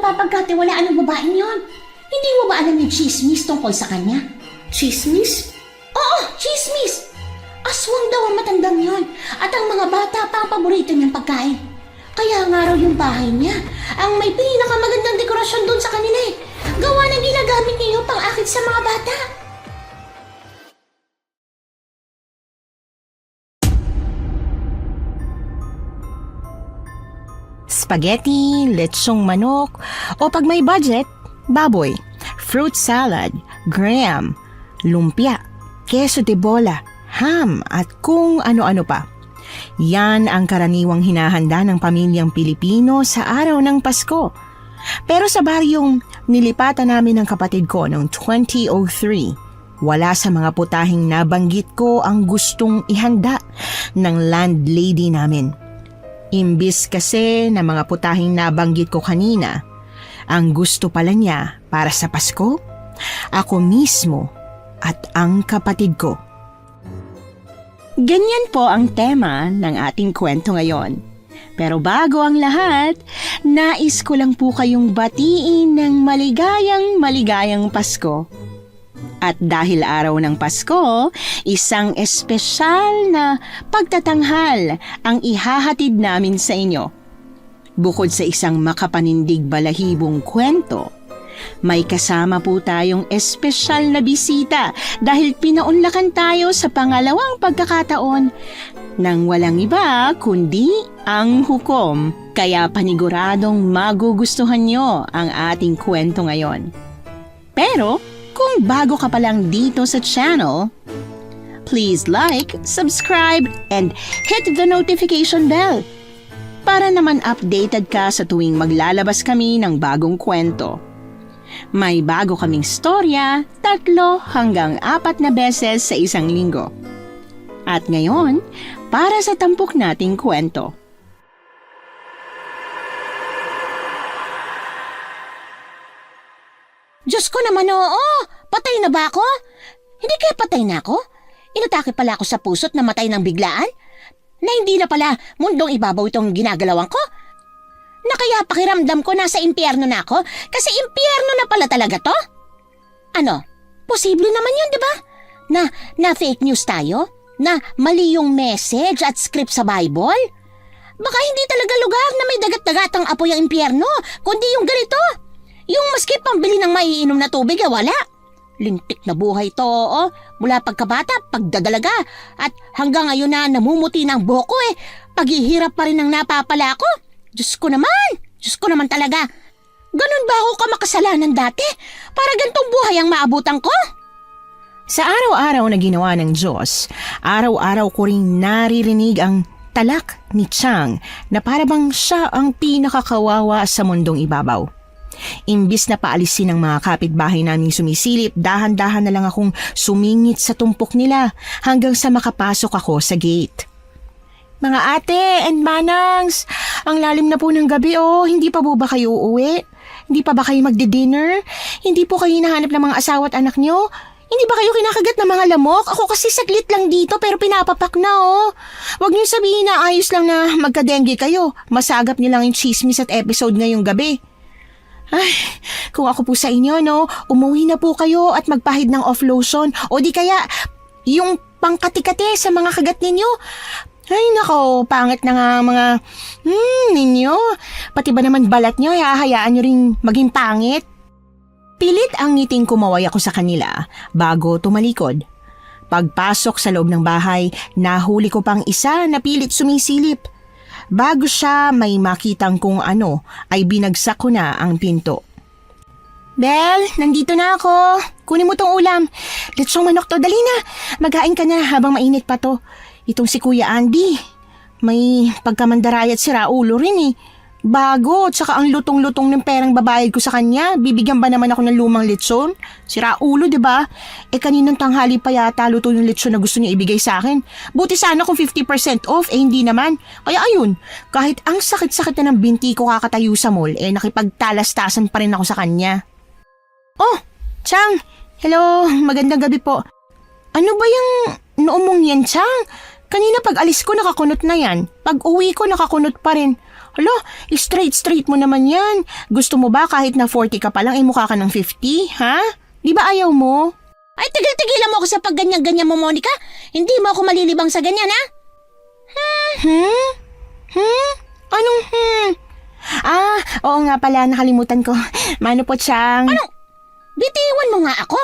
napapagkatiwalaan ng babaeng yon. Hindi mo ba alam yung chismis tungkol sa kanya? Chismis? Oo, chismis! Aswang daw ang matandang yon at ang mga bata pa ang paborito niyang pagkain. Kaya nga raw yung bahay niya ang may pinakamagandang dekorasyon doon sa kanila eh. Gawa ng ginagamit niya yung pang-akit sa mga bata. Spaghetti, lechong manok, o pag may budget, baboy, fruit salad, graham, lumpia, queso de bola, ham at kung ano-ano pa. Yan ang karaniwang hinahanda ng pamilyang Pilipino sa araw ng Pasko. Pero sa baryong nilipatan namin ng kapatid ko noong 2003, wala sa mga putahing nabanggit ko ang gustong ihanda ng landlady namin. Imbis kasi na mga putahing nabanggit ko kanina, ang gusto pala niya para sa Pasko, ako mismo at ang kapatid ko. Ganyan po ang tema ng ating kwento ngayon. Pero bago ang lahat, nais ko lang po kayong batiin ng maligayang Pasko. At dahil araw ng Pasko, isang espesyal na pagtatanghal ang ihahatid namin sa inyo. Bukod sa isang makapanindig balahibong kwento, may kasama po tayong espesyal na bisita dahil pinaunlakan tayo sa pangalawang pagkakataon nang walang iba kundi ang hukom. Kaya paniguradong magugustuhan nyo ang ating kwento ngayon. Pero kung bago ka pa lang dito sa channel, please like, subscribe, and hit the notification bell para naman updated ka sa tuwing maglalabas kami ng bagong kwento. May bago kaming storya, 3 hanggang 4 na beses sa isang linggo. At ngayon, para sa tampok nating kwento. Diyos ko naman, oo! Patay na ba ako? Hindi kaya patay na ako? Inatake pala ako sa puso't namatay ng biglaan? Na hindi na pala mundong ibabaw itong ginagalawan ko? Na kaya pakiramdam ko nasa impyerno na ako kasi impyerno na pala talaga to? Ano? Posible naman yun, di ba? Na fake news tayo? Na mali yung message at script sa Bible? Baka hindi talaga lugar na may dagat-dagatang apoy ang impyerno, kundi yung ganito. Yung maski pambili ng maiinom na tubig, wala. Lintik na buhay to, mula pagkabata, pagdadalaga, at hanggang ngayon na namumuti ng buhok ko paghihirap pa rin ang napapala ko. Diyos ko naman talaga. Ganun ba ako kamakasalanan dati? Para gantong buhay ang maabutan ko? Sa araw-araw na ginawa ng Diyos, araw-araw ko ring naririnig ang talak ni Chang na parabang siya ang pinakakawawa sa mundong ibabaw. Imbis na paalisin ng mga kapitbahay naming sumisilip, dahan-dahan na lang akong sumingit sa tumpok nila hanggang sa makapasok ako sa gate. Mga ate and manangs, ang lalim na po ng gabi hindi pa po ba kayo uuwi? Hindi pa ba kayo magdi-dinner? Hindi po kayo hinahanap ng mga asawa at anak nyo? Hindi ba kayo kinakagat ng mga lamok? Ako kasi saglit lang dito pero pinapapak na Huwag niyo sabihin na ayos lang na magka-dengue kayo. Masagap niyo lang yung chismis at episode ngayong gabi. Ay, kung ako po sa inyo, umuwi na po kayo at magpahid ng off lotion o di kaya yung pangkati-kati sa mga kagat ninyo. Ay nako, pangit na nga mga ninyo. Pati ba naman balat nyo, hahayaan nyo ring maging pangit? Pilit ang ngiting kumaway ako sa kanila bago tumalikod. Pagpasok sa loob ng bahay, nahuli ko pang isa na pilit sumisilip. Bago siya may makitang kung ano, ay binagsak ko na ang pinto. Bel, nandito na ako. Kunin mo tong ulam. Lechong manok to, dali na. Maghain ka na habang mainit pa to. Itong si Kuya Andy, may pagkamandaraya at siraulo rin Bago, tsaka ang lutong-lutong ng perang babayad ko sa kanya. Bibigyan ba naman ako ng lumang lechon? Siraulo, diba? Kaninang tanghali pa yata luto yung lechon na gusto niya ibigay sa akin. Buti sana kung 50% off, hindi naman. Kaya ayun, kahit ang sakit-sakit na ng binti ko kakatayo sa mall, nakipagtalastasan pa rin ako sa kanya. Oh, Chang! Hello, magandang gabi po. Ano ba yung noong mong yan, Chang? Kanina pag alis ko nakakunot na yan. Pag uwi ko nakakunot pa rin. Hala, straight mo naman yan. Gusto mo ba kahit na 40 ka pa lang, mukha ka ng 50, ha? Di ba ayaw mo? Ay, tigil-tigilan mo ako sa pagganyan-ganyan mo, Monica. Hindi mo ako malilibang sa ganyan, ha? Anong oo nga pala, nakalimutan ko. Mano po, Chang? Anong? Bitiwan mo nga ako.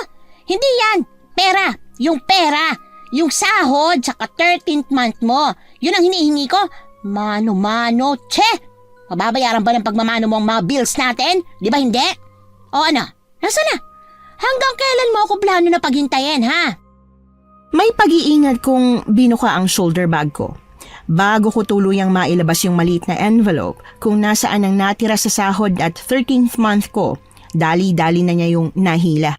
Hindi yan. Pera. Yung pera. Yung sahod, saka 13th month mo. Yun ang hinihingi ko. Mano-mano, che! Mababayaran ba ng pagmamano mo ang mga bills natin? Di ba hindi? O ano? Nasaan na? Hanggang kailan mo ako plano na paghintayin, ha? May pag-iingat kong binuka ang shoulder bag ko. Bago ko tuluyang mailabas yung maliit na envelope kung nasaan ang natira sa sahod at 13th month ko, dali-dali na niya yung nahila.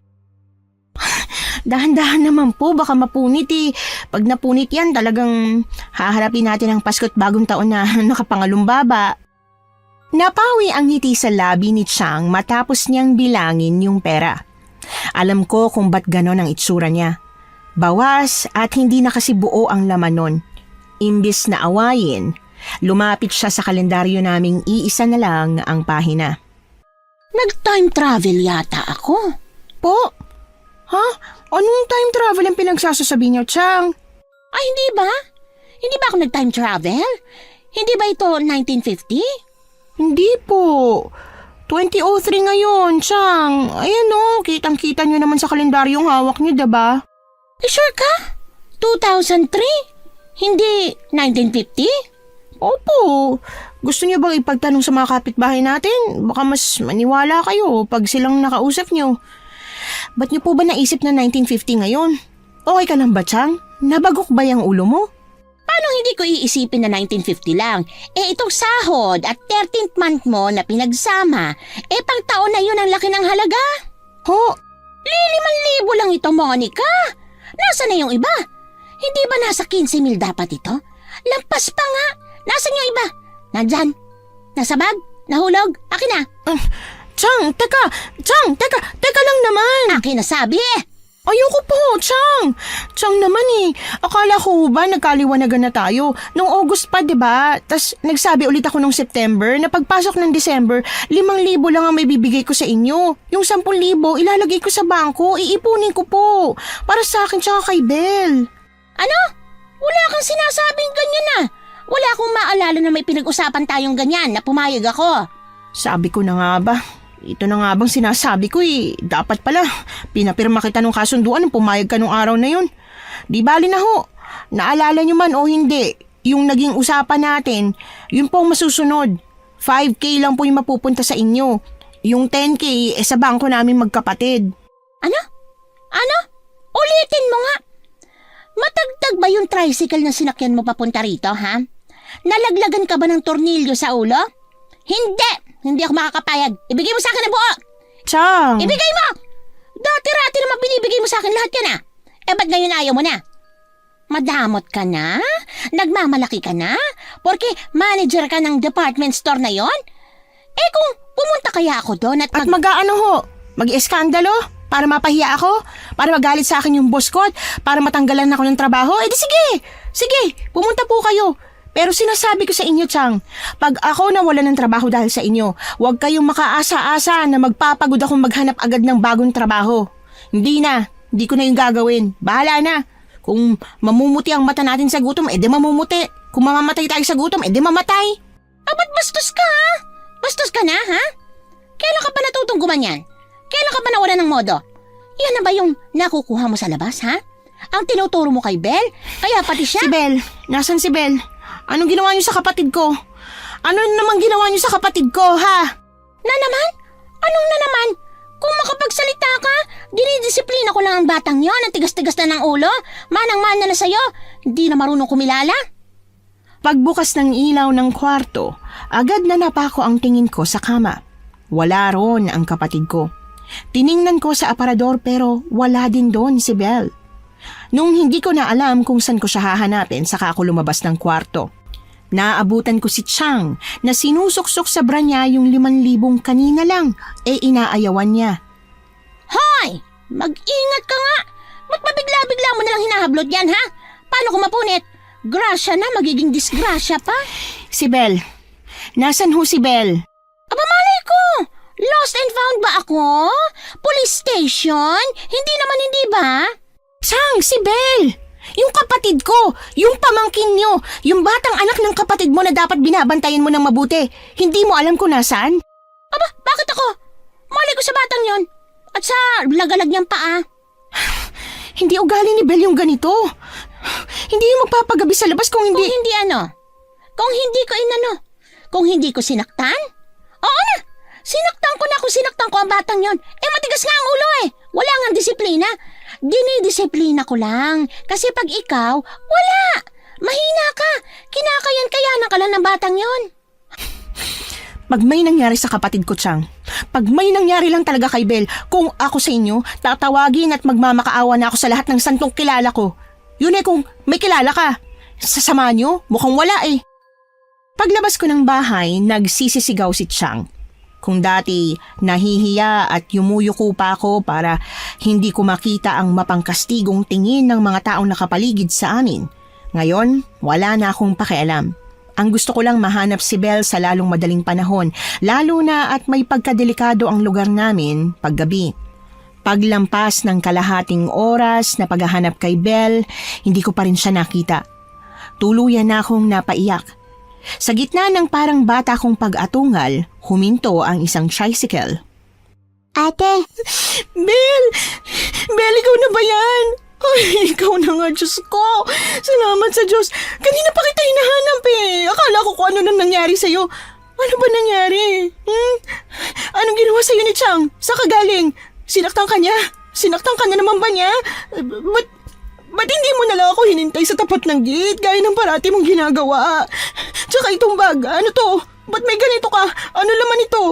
Dahan-dahan naman po, baka mapunit eh. Pag napunit yan, talagang haharapin natin ang Pasko't Bagong Taon na nakapangalumbaba. Napawi ang ngiti sa labi ni Chang matapos niyang bilangin yung pera. Alam ko kung ba't ganon ang itsura niya. Bawas at hindi na kasi buo ang laman nun. Imbis na awayin, lumapit siya sa kalendaryo naming iisa na lang ang pahina. Nag-time travel yata ako. Po? Ha? Anong time travel ang pinagsasasabi niyo, Chang? Ay, hindi ba? Hindi ba ako nag-time travel? Hindi ba ito 1950? Hindi po. 2003 ngayon, Chang. Ayan o, kitang-kita niyo naman sa kalendaryong hawak niyo, diba? Sure ka? 2003? Hindi 1950? Opo. Gusto niyo bang ipagtanong sa mga kapitbahay natin? Baka mas maniwala kayo pag silang nakausap niyo. Ba't niyo po ba naisip na 1950 ngayon? Okay ka lang ba, Chang? Nabagok ba yung ulo mo? Paano hindi ko iisipin na 1950 lang? Itong sahod at 13th month mo na pinagsama, pang taon na yun ang laki ng halaga. Ho? 5,000 lang ito, Monica. Nasaan na yung iba? Hindi ba nasa 15,000 dapat ito? Lampas pa nga. Nasaan yung iba? Nandyan. Nasa bag? Nahulog? Akin na. Chang, teka lang naman. Akin na sabi eh. Ayoko po, Chang. Chang naman eh. Akala ko ba nagkaliwanagan na tayo? Nung August pa, diba? Tas nagsabi ulit ako nung September na pagpasok ng December, 5,000 lang ang may bibigay ko sa inyo. Yung 10,000 ilalagay ko sa bangko, iipunin ko po. Para sa akin tsaka kay Belle. Ano? Wala kang sinasabing ganyan na. Wala akong maalala na may pinag-usapan tayong ganyan na pumayag ako. Sabi ko na nga ba? Ito na nga bang sinasabi ko eh. Dapat pala, pinapirma kita nung kasunduan nung pumayag ka nung araw na yun. Di bali na ho. Naalala nyo man o hindi, yung naging usapan natin, yun po ang masusunod. 5K lang po yung mapupunta sa inyo. Yung 10K sa bangko namin magkapatid. Ano? Ulitin mo nga. Matagtag ba yung tricycle na sinakyan mo papunta rito, ha? Nalaglagan ka ba ng tornilyo sa ulo? Hindi ako makakapayag. Ibigay mo sa akin ang buo. Chang! Ibigay mo! Dati-rati naman binibigay mo sa akin lahat yan, ba't ngayon ayaw mo na? Madamot ka na? Nagmamalaki ka na? Porque manager ka ng department store na yon? Kung pumunta kaya ako doon at mag-aano ho? Mag-eskandalo? Para mapahiya ako? Para magalit sa akin yung boss ko? Para matanggalan ako ng trabaho? Di sige, pumunta po kayo. Pero sinasabi ko sa inyo, Chang, pag ako nawalan ng trabaho dahil sa inyo, huwag kayong makaasa-asa na magpapagod akong maghanap agad ng bagong trabaho. Hindi ko na yung gagawin. Bahala na. Kung mamumuti ang mata natin sa gutom, di mamumuti. Kung mamamatay tayo sa gutom, di mamatay. Ba't bastos ka, ha? Bastos ka na, ha? Kailan ka ba natutong gumanyan? Kailan ka ba nawalan ng modo? Yan na ba yung nakukuha mo sa labas, ha? Ang tinuturo mo kay Belle? Kaya pati siya? Si Belle? Nasaan si Belle? Anong ginawa niyo sa kapatid ko? Ano naman ginawa niyo sa kapatid ko, ha? Na naman? Anong na naman? Kung makapagsalita ka, dinidisiplina ko lang ang batang yon. Ang tigas-tigas na ng ulo. Manang-mana na sa'yo. Hindi na marunong kumilala. Pagbukas ng ilaw ng kwarto, agad na napako ang tingin ko sa kama. Wala ron ang kapatid ko. Tiningnan ko sa aparador pero wala din doon si Belle. Nung hindi ko na alam kung saan ko siya hahanapin, saka ako lumabas ng kwarto. Naabutan ko si Chang na sinusuksok sa bra niya yung 5,000 kanina lang, inaayawan niya. Hoy! Mag-ingat ka nga! Ba't mabigla-bigla mo nalang hinahablot yan, ha? Paano kung mapunit? Grasya na, magiging disgrasya pa. Si Belle, Nasaan ho si Belle? Aba, malay ko! Lost and found ba ako? Police station? Hindi naman, hindi ba? Chang, si Belle! Yung kapatid ko, yung pamangkin nyo, yung batang anak ng kapatid mo na dapat binabantayan mo ng mabuti. Hindi mo alam kung nasaan? Aba, bakit ako? Malay ko sa batang yon. At sa lagalag niyang paa. Hindi ugali ni Belle yung ganito. Hindi yung magpapagabi sa labas kung hindi... Kung hindi ano? Kung hindi ko inano? Kung hindi ko sinaktan? Oo na! Sinaktan ko na kung sinaktan ko ang batang yon. Matigas nga ang ulo eh. Wala nga disiplina. Dinidisiplina ko lang. Kasi pag ikaw, wala. Mahina ka. Kinakayan-kayanan ka lang ng batang yon. Pag may nangyari sa kapatid ko, Chang, pag may nangyari lang talaga kay Belle, kung ako sa inyo, tatawagin at magmamakaawa na ako sa lahat ng santong kilala ko. Yun eh kung may kilala ka. Sasama nyo, mukhang wala eh. Paglabas ko ng bahay, nagsisisigaw si Chang. Kung dati nahihiya at yumuyuko pa ako para hindi ko makita ang mapangkastigong tingin ng mga taong nakapaligid sa amin. Ngayon, wala na akong pakialam. Ang gusto ko lang mahanap si Belle sa lalong madaling panahon, lalo na at may pagkadelikado ang lugar namin paggabi. Paglampas ng kalahating oras na paghahanap kay Belle, hindi ko pa rin siya nakita. Tuluyan na akong napaiyak. Sa gitna ng parang bata kong pag-atungal, huminto ang isang tricycle. Ate, Belle! Belle, ikaw na ba yan? Ay, ikaw na nga, Diyos ko. Salamat sa Diyos. Kanina pa kita hinahanap eh. Akala ko kung ano nang nangyari sa'yo. Ano ba nangyari? Anong ginawa sa'yo ni Chang? Saan ka galing? Sinaktan ka niya? Sinaktan ka na naman ba niya? Ba't hindi mo na lang ako hinintay sa tapat ng gate gaya ng parati mong ginagawa? Tsaka itong bag, ano to? Ba't may ganito ka? Ano laman ito?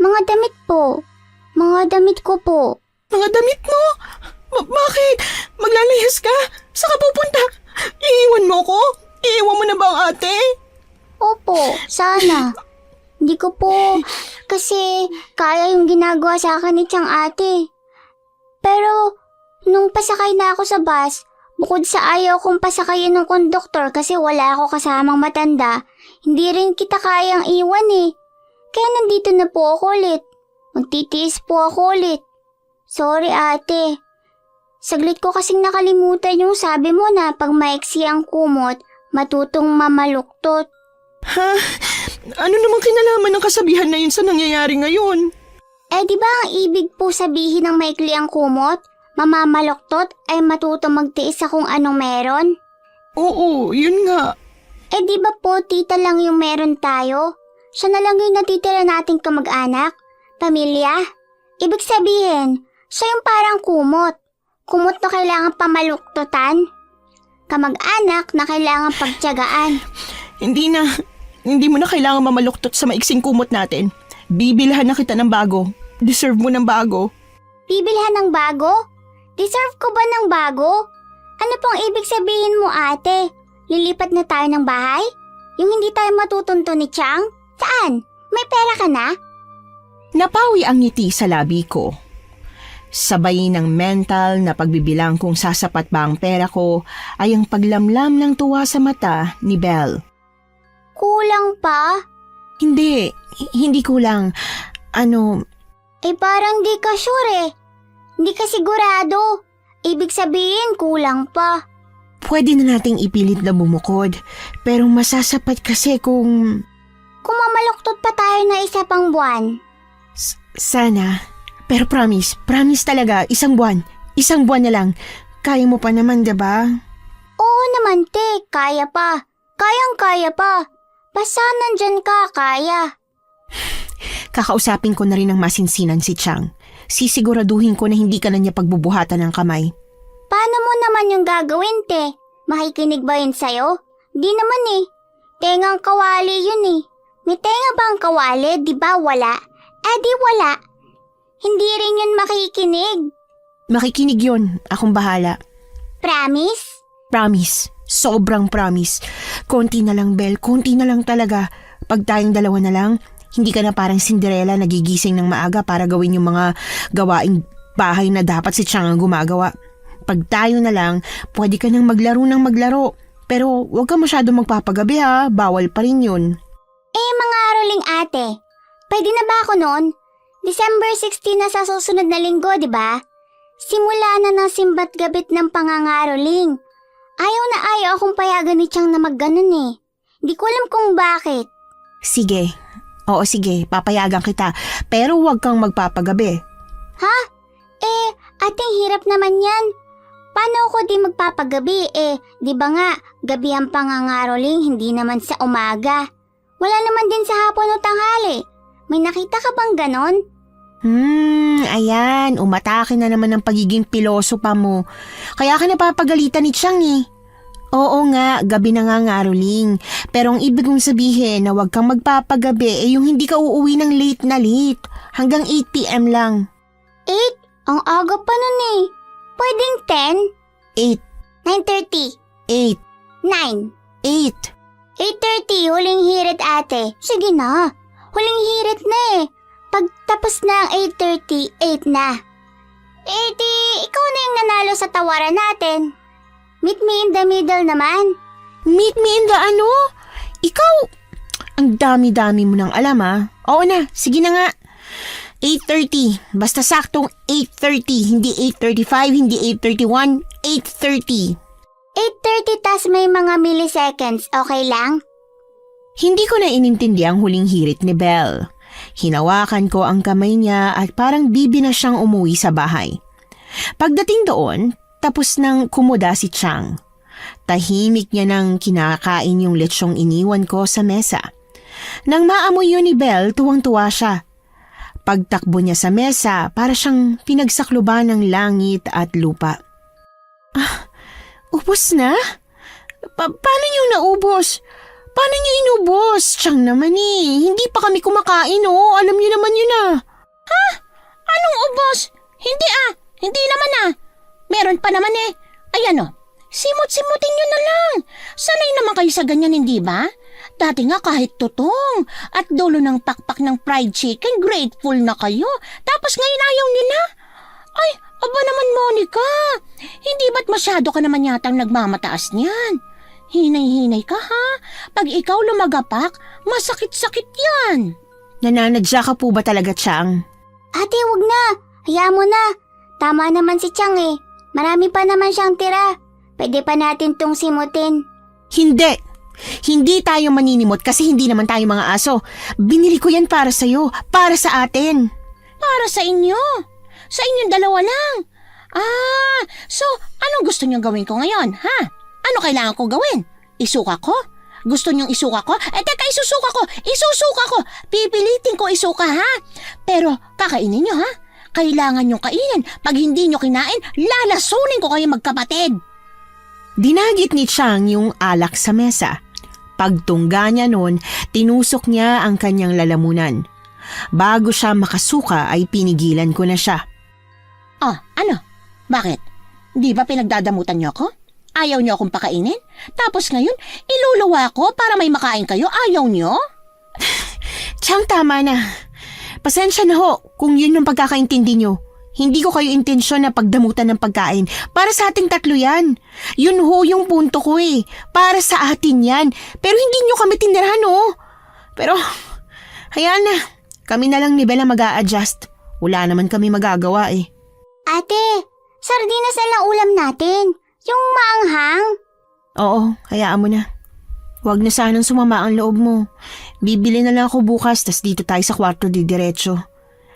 mga damit po. Mga damit ko po. Mga damit mo? Bakit? Maglalayas ka? Saan ka pupunta? Iiwan mo ko? Iiwan mo na ba ang ate? Opo, sana. Hindi ko po kasi kaya yung ginagawa sa akin ni Chang ate. Pero nung pasakay na ako sa bus, bukod sa ayaw kong pasakayin ng konduktor kasi wala ako kasamang matanda, hindi rin kita kayang iwan eh. Kaya nandito na po ako ulit. Magtitiis po ako ulit. Sorry ate. Saglit ko kasing nakalimutan yung sabi mo na pag maiksi ang kumot, matutong mamaluktot. Ha? Ano namang kinalaman ng kasabihan na yun sa nangyayari ngayon? Di ba ang ibig po sabihin ng maikli ang kumot? Mamamaluktot ay matutong magtiis sa kung anong meron? Oo, yun nga. Di ba po tita lang yung meron tayo? Siya na lang yung natitira nating kamag-anak, pamilya. Ibig sabihin, siya yung parang kumot. Kumot na kailangan pamaluktutan. Kamag-anak na kailangan pagtiyagaan. Hindi mo na kailangan mamaluktot sa maiksing kumot natin. Bibilhan na kita ng bago. Deserve mo ng bago. Bibilhan ng bago? Deserve ko ba ng bago? Ano pong ibig sabihin mo ate? Lilipat na tayo ng bahay? Yung hindi tayo matutunto ni Chang? Saan? May pera ka na? Napawi ang ngiti sa labi ko. Sabay ng mental na pagbibilang kung sasapat ba ang pera ko ay ang paglamlam ng tuwa sa mata ni Belle. Kulang pa? Hindi kulang. Parang di ka sure eh. Hindi ka sigurado. Ibig sabihin kulang pa. Pwede na nating ipilit na bumukod, pero masasapat kasi kung... Kung mamaluktot pa tayo na isa pang buwan. Sana. Pero promise talaga, isang buwan na lang. Kaya mo pa naman, diba? Oo naman te, kaya pa. Kayang-kaya pa. Basta nandyan ka, kaya. Kakausapin ko na rin ng masinsinan si Chang. Sisiguraduhin ko na hindi ka na niya pagbubuhatan ng kamay. Paano mo naman yung gagawin te? Makikinig ba yun sa'yo? Di naman eh. Tengang kawali yun eh. May tenga bang kawali, di ba wala? Di wala. Hindi rin yun makikinig. Makikinig yun, akong bahala. Promise? Promise. Sobrang promise. Konti na lang, Belle. Konti na lang talaga. Pag tayong dalawa na lang, hindi ka na parang Cinderella nagigising ng maaga para gawin yung mga gawaing bahay na dapat si Chang ang gumagawa. Pag tayo na lang, pwede ka nang maglaro ng maglaro. Pero huwag ka masyado magpapagabi ha. Bawal pa rin yun. Mga aroling ate, pwede na ba ako noon? December 16 na sa susunod na linggo, di ba? Simula na ng simbat gabit ng pangangaroling. Ayaw na ayaw akong payagan ni Chang na magganon eh. Di ko alam kung bakit. Sige. Oo, sige. Papayagan kita. Pero huwag kang magpapagabi. Ha? Ating hirap naman yan. Paano ako di magpapagabi di ba nga, gabi ang pangangaroling, hindi naman sa umaga. Wala naman din sa hapon o tanghali. May nakita ka bang ganon? Ayan. Umatake na naman ng pagiging piloso pa mo. Kaya ka napapagalitan ni Chang eh. Oo nga, gabi na nga ngaroling. Pero ang ibig kong sabihin na huwag kang magpapagabi yung hindi ka uuwi ng late na late. Hanggang 8 p.m. lang. 8? Ang aga pa nun eh. Pwedeng 10? 8. 9:30? 8. 9? 8. 8:30, huling hirit ate. Sige na, huling hirit na eh. Pagtapos na ang 8:30, 8 na. Di, ikaw na yung nanalo sa tawaran natin. Meet me in the middle naman. Meet me in the ano? Ikaw, ang dami-dami mo nang alam ah. Oo na, sige na nga. 8:30. Basta saktong 8:30. Hindi 8:35, hindi 8:31, 8:30. 8:30 tas may mga milliseconds, okay lang? Hindi ko na inintindi ang huling hirit ni Belle. Hinawakan ko ang kamay niya at parang bibi na siyang umuwi sa bahay. Pagdating doon, tapos nang kumuda si Chang. Tahimik niya nang kinakain yung letsyong iniwan ko sa mesa. Nang maamoy yun ni Belle, tuwang-tuwa siya. Pagtakbo niya sa mesa, para siyang pinagsakluban ng langit at lupa. Ubos na? Paano niyo naubos? Paano niyo inubos? Chang naman eh. Hindi pa kami kumakain oh. Alam niyo naman yun ah. Ha? Anong ubos? Hindi Hindi naman Meron pa naman eh. Ayan simut-simutin nyo na lang. Sanay naman kayo sa ganyan, hindi ba? Dati nga kahit tutong at dulo ng pakpak ng fried chicken, grateful na kayo. Tapos ngayon ayaw nyo na. Ay, aba naman Monica. Hindi ba't masyado ka naman yatang nagmamataas niyan? Hinay-hinay ka ha. Pag ikaw lumagapak, masakit-sakit yan. Nananadya ka po ba talaga, Chang? Ate, wag na. Hayaan mo na. Tama naman si Chang eh. Marami pa naman siyang tira. Pwede pa natin tong simutin. Hindi. Hindi tayo maninimot kasi hindi naman tayo mga aso. Binili ko yan para sa'yo. Para sa atin. Para sa inyo. Sa inyong dalawa lang. So anong gusto niyong gawin ko ngayon, ha? Ano kailangan ko gawin? Isuka ko? Gusto niyong isuka ko? Teka, isusuka ko! Isusuka ko! Pipilitin ko isuka, ha? Pero kakainin niyo, ha? Kailangan niyong kainin. Pag hindi niyo kinain, lalasunin ko kayo magkapatid. Dinagit ni Chang yung alak sa mesa. Pagtungga niya noon, tinusok niya ang kanyang lalamunan. Bago siya makasuka ay pinigilan ko na siya. Ano? Bakit? Di ba pinagdadamutan niyo ako? Ayaw niyo akong pakainin? Tapos ngayon, iluluwa ko para may makain kayo? Ayaw niyo? Chang, tama na. Pasensya na ho kung yun yung pagkakaintindi niyo. Hindi ko kayo intensyon na pagdamutan ng pagkain. Para sa ating tatlo yan. Yun ho yung punto ko eh. Para sa atin yan. Pero hindi nyo kami tinirahan oh. Pero, hayaan na. Kami na lang ni Bella mag-a-adjust. Wala naman kami magagawa eh. Ate, sardinas na lang ulam natin. Yung maanghang. Oo, hayaan mo na. Huwag na sanang sumama ang loob mo. Bibili na lang ako bukas, tas dito tayo sa kwarto diretso.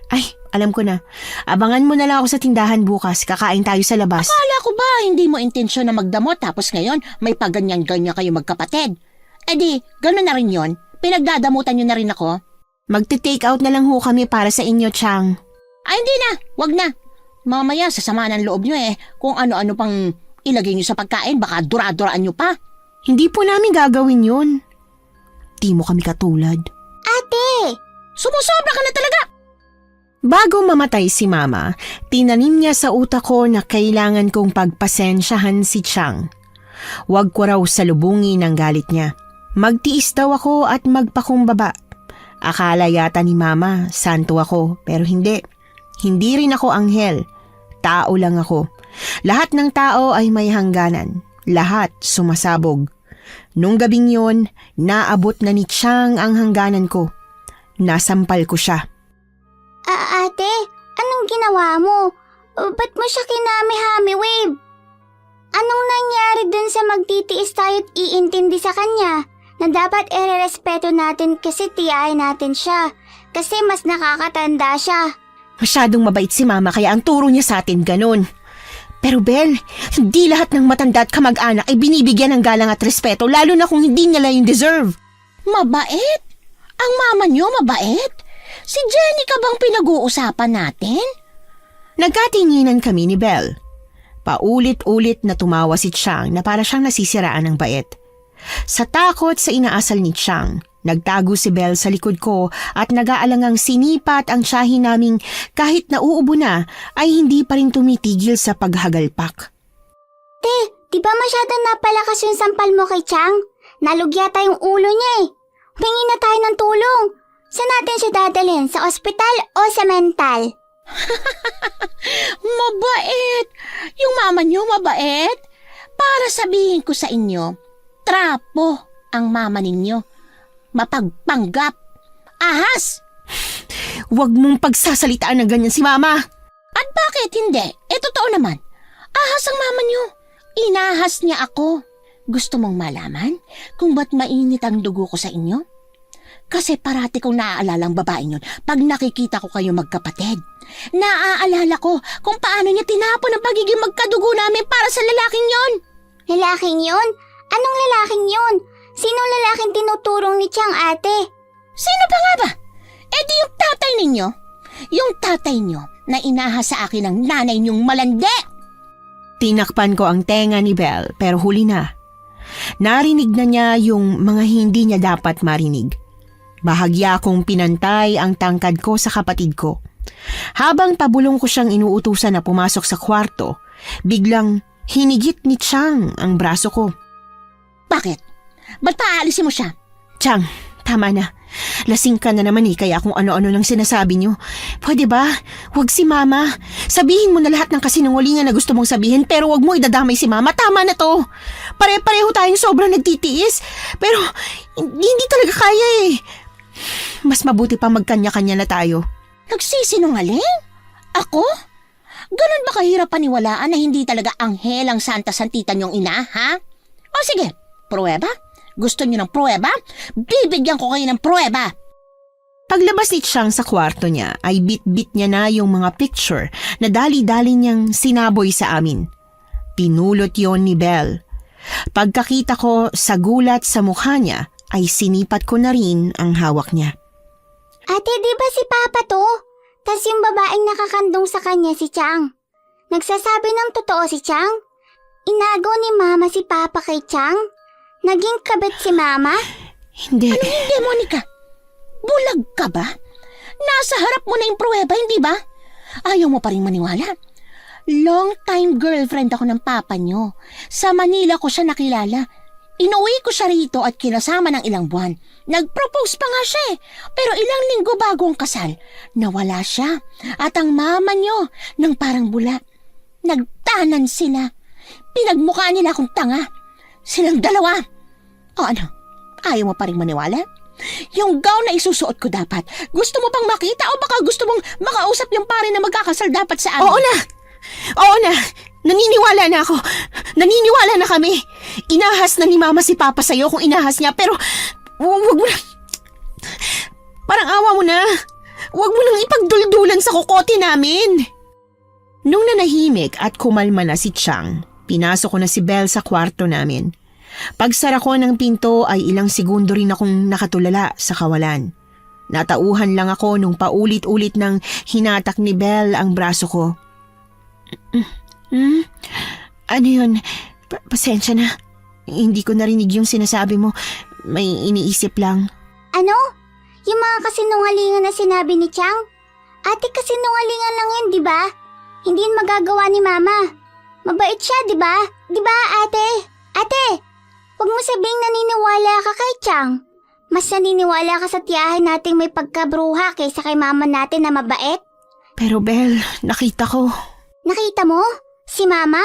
Ay, alam ko na. Abangan mo na lang ako sa tindahan bukas. Kakain tayo sa labas. Akala ko ba hindi mo intensyon na magdamot tapos ngayon may paganyan-ganyan kayo magkapatid? Di, gano'n na rin yon. Pinagdadamutan nyo na rin ako. Magte-take out na lang ho kami para sa inyo, Chang. Ay, hindi na. Wag na. Mamaya sasama ng loob nyo eh. Kung ano-ano pang ilagay nyo sa pagkain, baka dura-duraan nyo pa. Hindi po namin gagawin yun. Di mo kami katulad. Ate! Sumusobra ka na talaga! Bago mamatay si Mama, tinanim niya sa utak ko na kailangan kong pagpasensyahan si Chang. Huwag ko raw salubungin ang galit niya. Magtiis daw ako at magpakumbaba. Akala yata ni Mama, santo ako, pero hindi. Hindi rin ako anghel. Tao lang ako. Lahat ng tao ay may hangganan. Lahat sumasabog. Nung gabing yun, naabot na ni Chang ang hangganan ko. Nasampal ko siya. Ate, anong ginawa mo? Ba't mo siya kinami-hami, Wave? Anong nangyari dun sa magtitiis tayo't iintindi sa kanya? Na dapat irerespeto natin kasi tiyahin natin siya. Kasi mas nakakatanda siya. Masyadong mabait si Mama kaya ang turo niya sa atin ganun. Pero Bel, hindi lahat ng matanda at kamag-anak ay binibigyan ng galang at respeto lalo na kung hindi nila yung deserve. Mabait? Ang mama niyo mabait? Si Jenny ka bang pinag-uusapan natin? Nagkatinginan kami ni Bel. Paulit-ulit na tumawa si Chang na para siyang nasisiraan ng bait. Sa takot sa inaasal ni Chang, nagtago si Bel sa likod ko at nag-aalangang sinipat ang tiyahin naming kahit nauubo na ay hindi pa rin tumitigil sa paghagalpak. Te, di ba masyadong napalakas yung sampal mo kay Chang? Nalugya tayong ulo niya eh. Humingi na tayo ng tulong. Saan natin siya dadalhin? Sa ospital o sa mental? Mabait! Yung mama niyo mabait? Para sabihin ko sa inyo, trapo ang mama ninyo. Mapagpanggap. Ahas! Huwag mong pagsasalitaan ng ganyan si Mama. At bakit hindi? Totoo naman. Ahas ang mama niyo. Inahas niya ako. Gusto mong malaman kung ba't mainit ang dugo ko sa inyo? Kasi parati kong naaalala ang babaeng yun pag nakikita ko kayo magkapatid. Naaalala ko kung paano niya tinapon ang pagiging magkadugo namin para sa lalaking yon. Lalaking yun? Anong lalaking yun? Sinong lalaking tinuturong ni Chang, ate? Sino pa nga ba? Di yung tatay ninyo. Yung tatay nyo na inahas sa akin ng nanay niyong malandi. Tinakpan ko ang tenga ni Bel pero huli na. Narinig na niya yung mga hindi niya dapat marinig. Bahagya kong pinantay ang tangkad ko sa kapatid ko. Habang pabulong ko siyang inuutusan na pumasok sa kwarto, biglang hinigit ni Chang ang braso ko. Bakit? Ba't paaalisin mo siya? Chang, tama na. Lasing ka na naman kaya kung ano-ano lang sinasabi niyo. Pwede ba? Huwag si Mama. Sabihin mo na lahat ng kasinungalingan na gusto mong sabihin pero huwag mo idadamay si Mama. Tama na to. Pare-pareho tayong sobrang nagtitiis. Pero hindi talaga kaya eh. Mas mabuti pa magkanya-kanya na tayo. Nagsisinungaling? Ako? Ganun ba kahirap paniwalaan na hindi talaga anghel ang santa-santita niyong ina, ha? O sige, pruweba? Gusto niyo ng pruweba? Bibigyan ko kayo ng pruweba. Paglabas ni Chang sa kwarto niya ay bit-bit niya na yung mga picture na dali-dali niyang sinaboy sa amin. Pinulot yon ni Bel. Pagkakita ko sa gulat sa mukha niya ay sinipat ko na rin ang hawak niya. Ate, di ba si Papa to? Tas yung babaeng nakakandong sa kanya si Chang. Nagsasabi ng totoo si Chang? Inago ni Mama si Papa kay Chang? Naging kabit si Mama? Hindi. Ano hindi, Monica? Bulag ka ba? Nasa harap mo na yung pruweba, hindi ba? Ayaw mo pa rin maniwala. Long-time girlfriend ako ng papa niyo. Sa Manila ko siya nakilala. Inuwi ko siya rito at kinasama ng ilang buwan. Nag-propose pa nga siya eh. Pero ilang linggo bago ang kasal, nawala siya. At ang mama niyo, nang parang bula. Nagtanan sila. Pinagmukha nila akong tanga. Silang dalawa. O ano, ayaw mo pa rin maniwala? Yung gown na isusuot ko dapat, gusto mo pang makita o baka gusto mong makausap yung pare na magkakasal dapat sa amin? Oo na! Oo na! Naniniwala na ako. Naniniwala na kami. Inahas na ni Mama si Papa sa'yo kung inahas niya pero wag mo na. Parang awa mo na. Wag mo nang ipagduldulan sa kukote namin. Nung nanahimik at kumalma na si Chang, pinasok ko na si Bel sa kwarto namin. Pagsara ko ng pinto ay ilang segundo rin akong nakatulala sa kawalan. Natauhan lang ako nung paulit-ulit nang hinatak ni Bel ang braso ko. Ano yun? Pasensya na. Hindi ko narinig yung sinasabi mo. May iniisip lang. Ano? Yung mga kasinungalingan na sinabi ni Chang? Ate, kasinungalingan lang yun, di ba? Hindi yun magagawa ni Mama. Mabait siya, di ba? Di ba, ate? Ate, huwag mo sabing naniniwala ka kay Chang. Mas naniniwala ka sa tiyahin nating may pagkabruha kaysa kay Mama natin na mabait? Pero Bel, nakita ko. Nakita mo? Si Mama?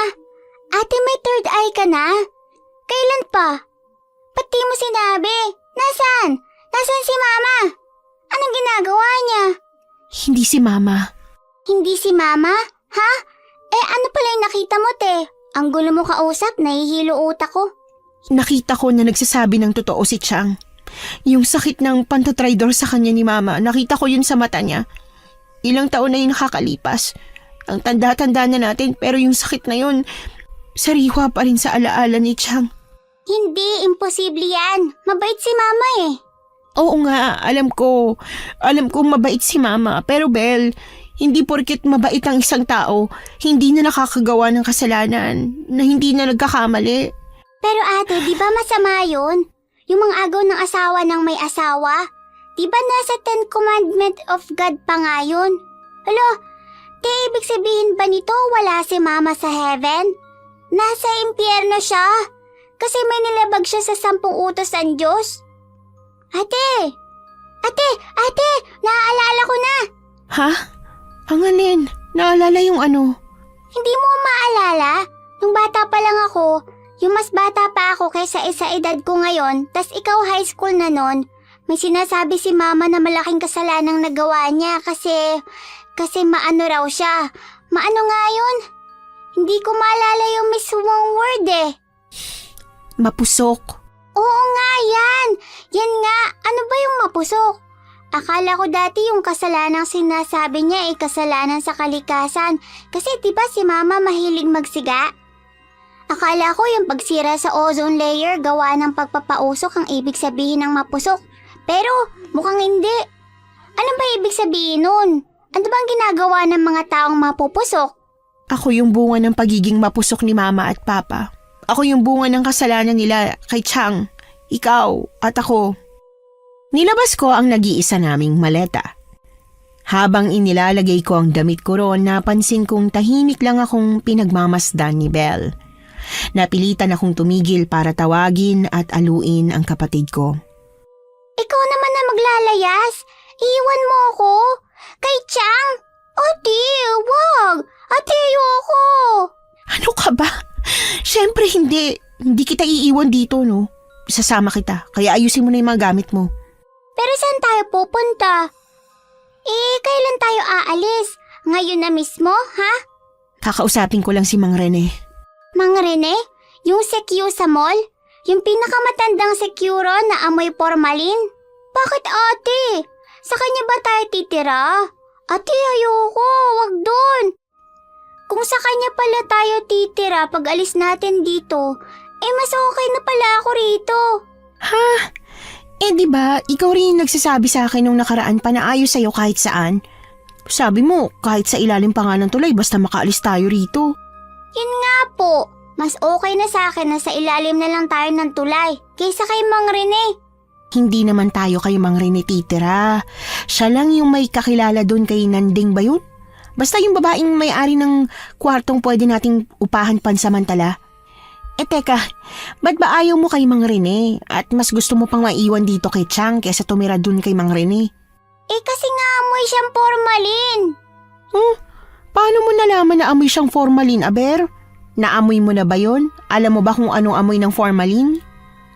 Ate, may third eye ka na? Kailan pa? Ba't di mo sinabi? Nasaan? Nasaan si Mama? Anong ginagawa niya? Hindi si Mama. Hindi si Mama? Ha? Ano pala yung nakita mo, te? Ang gulo mo kausap, nahihilo utak ko. Nakita ko na nagsasabi ng totoo si Chang. Yung sakit ng pantatridor sa kanya ni Mama, nakita ko yun sa mata niya. Ilang taon na yun nakakalipas. Ang tanda-tanda na natin, pero yung sakit na yun, sariwa pa rin sa alaala ni Chang. Hindi, imposible yan. Mabait si Mama eh. Oo nga, alam ko mabait si Mama, pero Bel, hindi porket mabait ang isang tao, hindi na nakakagawa ng kasalanan, na hindi na nagkakamali. Pero ate, di ba masama yun? Yung mga agaw ng asawa ng may asawa? Di ba nasa 10 Commandment of God pa nga yun? Alo, di ibig sabihin ba nito wala si Mama sa heaven? Nasa impyerno siya? Kasi may nilabag siya sa 10 utos ng Diyos? Ate! Naaalala ko na! Ha? Ang alin? Naalala yung ano? Hindi mo maalala? Nung bata pa lang ako, yung mas bata pa ako kaysa sa edad ko ngayon, tas ikaw high school na nun, may sinasabi si Mama na malaking kasalanang nagawa niya kasi maano raw siya. Maano nga yun? Hindi ko maalala yung mismong word eh. Mapusok. Oo nga yan! Yan nga! Ano ba yung mapusok? Akala ko dati yung kasalanang sinasabi niya ay kasalanan sa kalikasan kasi diba si Mama mahilig magsiga? Akala ko yung pagsira sa ozone layer gawa ng pagpapausok ang ibig sabihin ng mapusok. Pero mukhang hindi. Ano ba ibig sabihin nun? Ano bang ginagawa ng mga taong mapupusok? Ako yung bunga ng pagiging mapusok ni Mama at Papa. Ako yung bunga ng kasalanan nila kay Chang, ikaw at ako. Nilabas ko ang nag-iisa naming maleta. Habang inilalagay ko ang damit ko roon, napansin kong tahimik lang akong pinagmamasdan ni Belle. Napilitan akong tumigil para tawagin at aluin ang kapatid ko. Ikaw naman na maglalayas. Iiwan mo ako. Kay Chang. Ate, wag. Ate, ayoko. Ano ka ba? Siyempre hindi. Hindi kita iiwan dito, no? Sasama kita, kaya ayusin mo na yung mga gamit mo. Pero saan tayo pupunta? Kailan tayo aalis? Ngayon na mismo, ha? Kakausapin ko lang si Mang Rene. Mang Rene? Yung secure sa mall? Yung pinakamatandang secure na amoy formalin? Bakit ate? Sa kanya ba tayo titira? Ate, ayoko. Wag doon. Kung sa kanya pala tayo titira pag alis natin dito, mas okay na pala ako rito. Ha? Di ba, ikaw rin yung nagsasabi sa akin nung nakaraan pa na ayos sa'yo kahit saan. Sabi mo, kahit sa ilalim pa nga ng tulay basta makaalis tayo rito. Yun nga po, mas okay na sa akin na sa ilalim na lang tayo ng tulay kaysa kay Mang Rene. Hindi naman tayo kay Mang Rene titira. Siya lang yung may kakilala doon kay Nanding ba yun? Basta yung babaeng may-ari ng kwartong pwede nating upahan pansamantala. Teka, ba't ba ayaw mo kay Mang Rene at mas gusto mo pang maiwan dito kay Chang kaysa tumira dun kay Mang Rene? Kasi nga amoy siyang formalin. Paano mo nalaman na amoy siyang formalin, Aber? Naamoy mo na ba yon? Alam mo ba kung anong amoy ng formalin?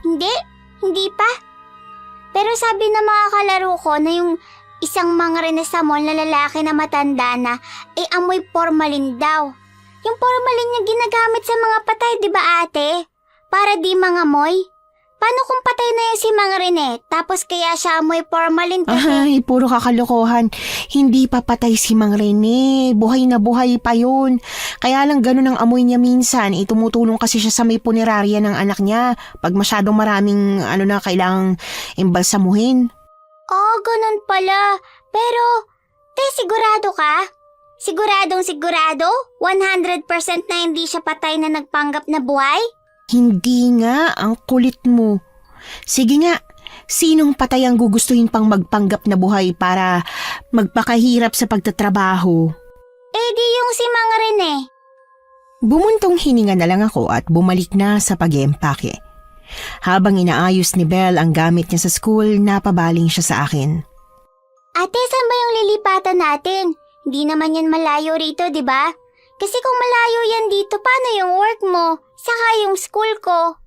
Hindi pa. Pero sabi ng mga kalaro ko na yung isang Mang Rene sa mall na lalaki na matanda na amoy formalin daw. Yung formalin niya ginagamit sa mga patay, di ba ate? Para di mangamoy. Paano kung patay na yung si Mang Rene, tapos kaya siya amoy formalin kasi... Ay, puro kakalokohan. Hindi pa patay si Mang Rene. Buhay na buhay pa yun. Kaya lang ganun ang amoy niya minsan. Tumutulong kasi siya sa may punerarya ng anak niya. Pag masyadong maraming kailangang imbalsamuhin. Ganun pala. Pero, sigurado ka? Siguradong-sigurado? 100% na hindi siya patay na nagpanggap na buhay? Hindi nga, ang kulit mo. Sige nga, sinong patay ang gugustuhin pang magpanggap na buhay para magpakahirap sa pagtatrabaho? Di yung si Mang Rene. Bumuntong hininga na lang ako at bumalik na sa pag-eempake. Habang inaayos ni Belle ang gamit niya sa school, napabaling siya sa akin. Ate, saan ba yung lilipatan natin? Hindi naman yan malayo rito, di ba? Kasi kung malayo yan dito, paano yung work mo? Saka yung school ko?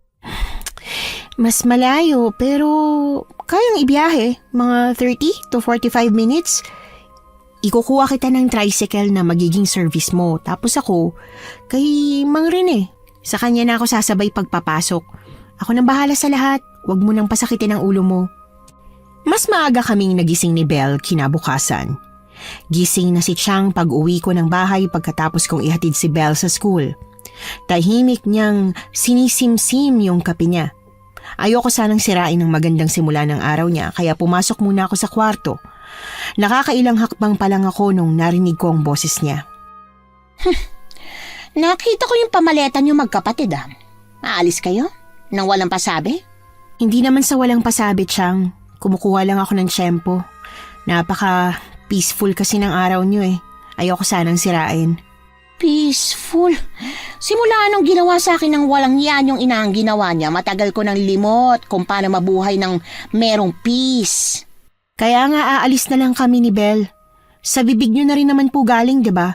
Mas malayo pero kayang ibiyahe, mga 30 to 45 minutes. Ikukuha kita ng tricycle na magiging service mo. Tapos ako, kay Mang Rene. Sa kanya na ako sasabay pagpapasok. Ako nang bahala sa lahat. Huwag mo nang pasakitin ang ulo mo. Mas maaga kaming nagising ni Belle kinabukasan. Gising na si Chang pag-uwi ko ng bahay pagkatapos kong ihatid si Belle sa school. Tahimik niyang sinisimsim yung kape niya. Ayoko sanang sirain ang magandang simula ng araw niya kaya pumasok muna ako sa kwarto. Nakakailang hakbang pa lang ako nung narinig ko ang boses niya. Nakita ko yung pamaleta niyo magkapatid ah. Aalis kayo? Nang walang pasabi? Hindi naman sa walang pasabi, Chang. Kumukuha lang ako ng tiyempo. Napaka-peaceful kasi ng araw niyo eh. Ayoko sanang sirain. Peaceful. Simula nung ginawa sa akin ng walang yan yung inaang ginawa niya, matagal ko nang limot kung paano mabuhay ng merong peace. Kaya nga aalis na lang kami ni Belle. Sa bibig niyo na rin naman po galing, di ba?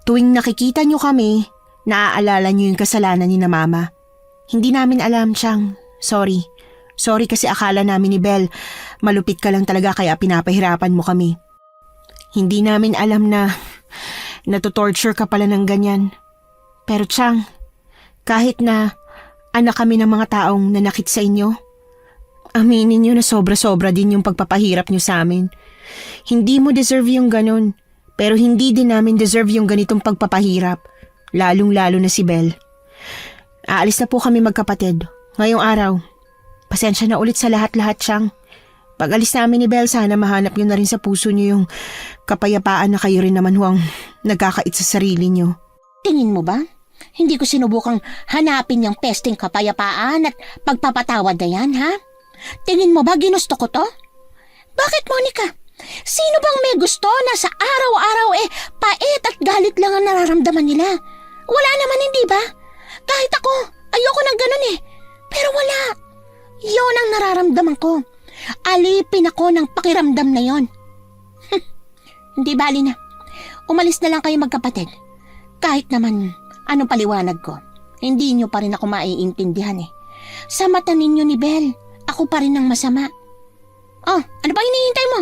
Tuwing nakikita niyo kami, naaalala niyo yung kasalanan ni na Mama. Hindi namin alam, Chang. Sorry. Sorry kasi akala namin ni Belle, malupit ka lang talaga kaya pinapahirapan mo kami. Hindi namin alam na natotorture ka pala ng ganyan. Pero Chang, kahit na anak kami ng mga taong nanakit sa inyo, aminin niyo na sobra-sobra din yung pagpapahirap niyo sa amin. Hindi mo deserve yung ganun, pero hindi din namin deserve yung ganitong pagpapahirap, lalong-lalo na si Belle. Aalis na po kami magkapatid, ngayong araw. Pasensya na ulit sa lahat-lahat, Chang. Pag alis namin ni Belle, sana mahanap niyo na rin sa puso niyo yung kapayapaan na kayo rin naman huwag nagkakait sa sarili niyo. Tingin mo ba? Hindi ko sinubukang hanapin yung pesting kapayapaan at pagpapatawad na yan, ha? Tingin mo ba ginusto ko to? Bakit, Monica? Sino bang may gusto na sa araw-araw pait at galit lang ang nararamdaman nila? Wala naman, hindi ba? Kahit ako, ayoko ng ganun Pero wala. Yun ang nararamdaman ko. Alipin ako ng pakiramdam na yon. Hindi bali na. Umalis na lang kayo magkapatid. Kahit naman anong paliwanag ko, hindi nyo pa rin ako maiintindihan Sa mata ninyo ni Belle, ako pa rin ang masama. Oh, ano pang hinihintay mo?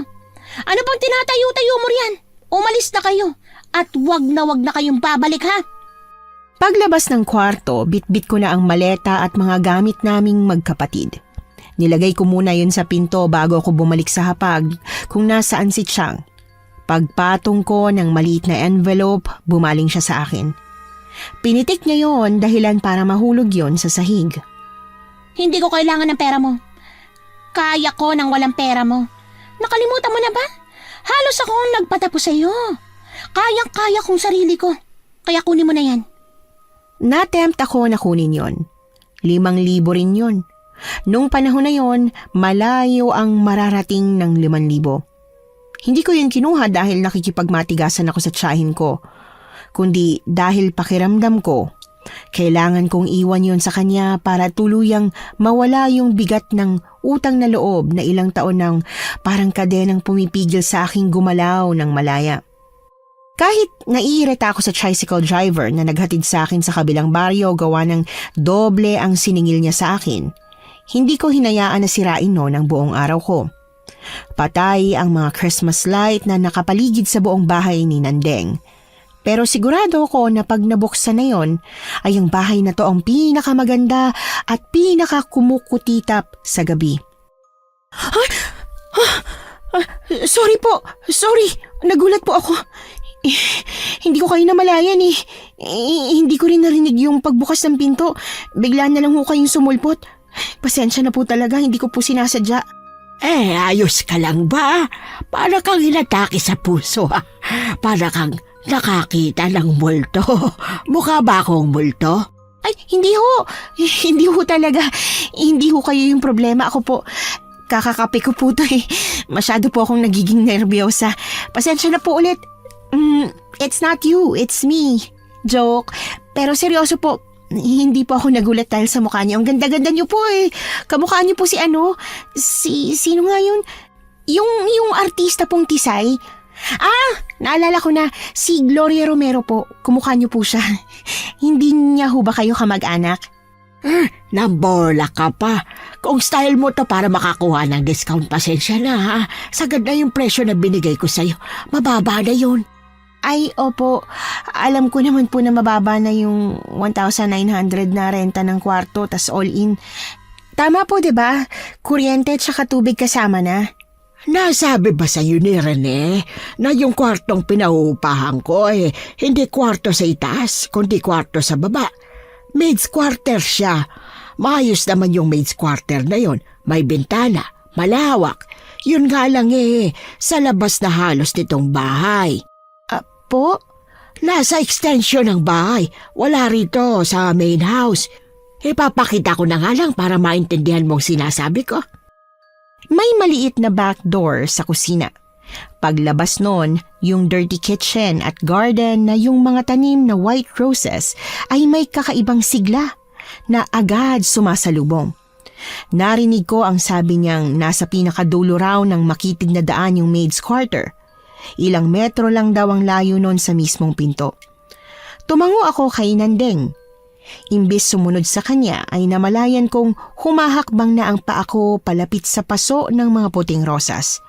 Ano pang tinatayo-tayo mo riyan? Umalis na kayo at wag na kayong babalik ha. Paglabas ng kwarto, bitbit ko na ang maleta at mga gamit naming magkapatid. Nilagay ko muna yun sa pinto bago ako bumalik sa hapag kung nasaan si Chang. Pagpatong ko ng maliit na envelope, bumaling siya sa akin. Pinitik niya yon dahilan para mahulog yon sa sahig. Hindi ko kailangan ng pera mo. Kaya ko nang walang pera mo. Nakalimutan mo na ba? Halos ako ang nagpatapos sa iyo. Kayang-kaya kong sarili ko. Kaya kunin mo na yan. Natempt ako na kunin yon. 5,000 rin yon. Nung panahon na yon, malayo ang mararating ng 5,000. Hindi ko yun kinuha dahil nakikipagmatigasan ako sa tiyahin ko, kundi dahil pakiramdam ko, kailangan kong iwan yon sa kanya para tuluyang mawala yung bigat ng utang na loob na ilang taon ng parang kadenang pumipigil sa aking gumalaw ng malaya. Kahit naiirita ako sa tricycle driver na naghatid sa akin sa kabilang baryo gawa ng doble ang siningil niya sa akin, hindi ko hinayaan na sirain no ng buong araw ko. Patay ang mga Christmas light na nakapaligid sa buong bahay ni Nandeng. Pero sigurado ako na pag nabuksan na yon, ay ang bahay na to ang pinakamaganda at pinakakumukutitap sa gabi. Sorry po, sorry, nagulat po ako. Hindi ko kayo namalayan hindi ko rin narinig yung pagbukas ng pinto. Bigla na lang ho kayong sumulpot. Pasensya na po talaga, hindi ko po sinasadya. Ayos ka lang ba? Para kang hinatake sa puso ha? Para kang nakakita ng multo. Mukha ba akong multo? Ay, hindi ho. Hindi ho talaga. Hindi ho kayo yung problema. Ako po, kakakape ko po to Masyado po akong nagiging nervyosa. Pasensya na po ulit. It's not you, it's me. Joke. Pero seryoso po, hindi po ako nagulat dahil sa mukha niyo. Ang ganda-ganda niyo po Kamukha niyo po sino nga yun? Yung artista pong Tisay. Naalala ko na, si Gloria Romero po. Kumukha niyo po siya. Hindi niya ho ba kayo kamag-anak? Nambola ka pa. Kung style mo to para makakuha ng discount, pasensya na ha. Sagad na yung presyo na binigay ko sa'yo. Mababa na yun. Ay, opo. Alam ko naman po na mababa na yung 1,900 na renta ng kwarto tas all in. Tama po, 'di ba? Kuryente at saka tubig kasama na. Nasabi ba sa'yo ni Rene na yung kwartong pinauupahan ko hindi kwarto sa itaas, kundi kwarto sa baba? Maid's quarter siya. Maayos naman yung maid's quarter na yon. May bintana, malawak. Yun nga lang sa labas na halos nitong bahay. Po? Nasa extension ng bahay. Wala rito sa main house. Ipapakita ko na nga lang para maintindihan mong sinasabi ko. May maliit na back door sa kusina. Paglabas nun, yung dirty kitchen at garden na yung mga tanim na white roses ay may kakaibang sigla na agad sumasalubong. Narinig ko ang sabi niyang nasa pinakadulo raw ng makitid na daan yung maid's quarter. Ilang metro lang daw ang layo nun sa mismong pinto. Tumango ako kay Nandeng. Imbis sumunod sa kanya ay namalayan kong humahakbang na ang paa ko palapit sa paso ng mga puting rosas.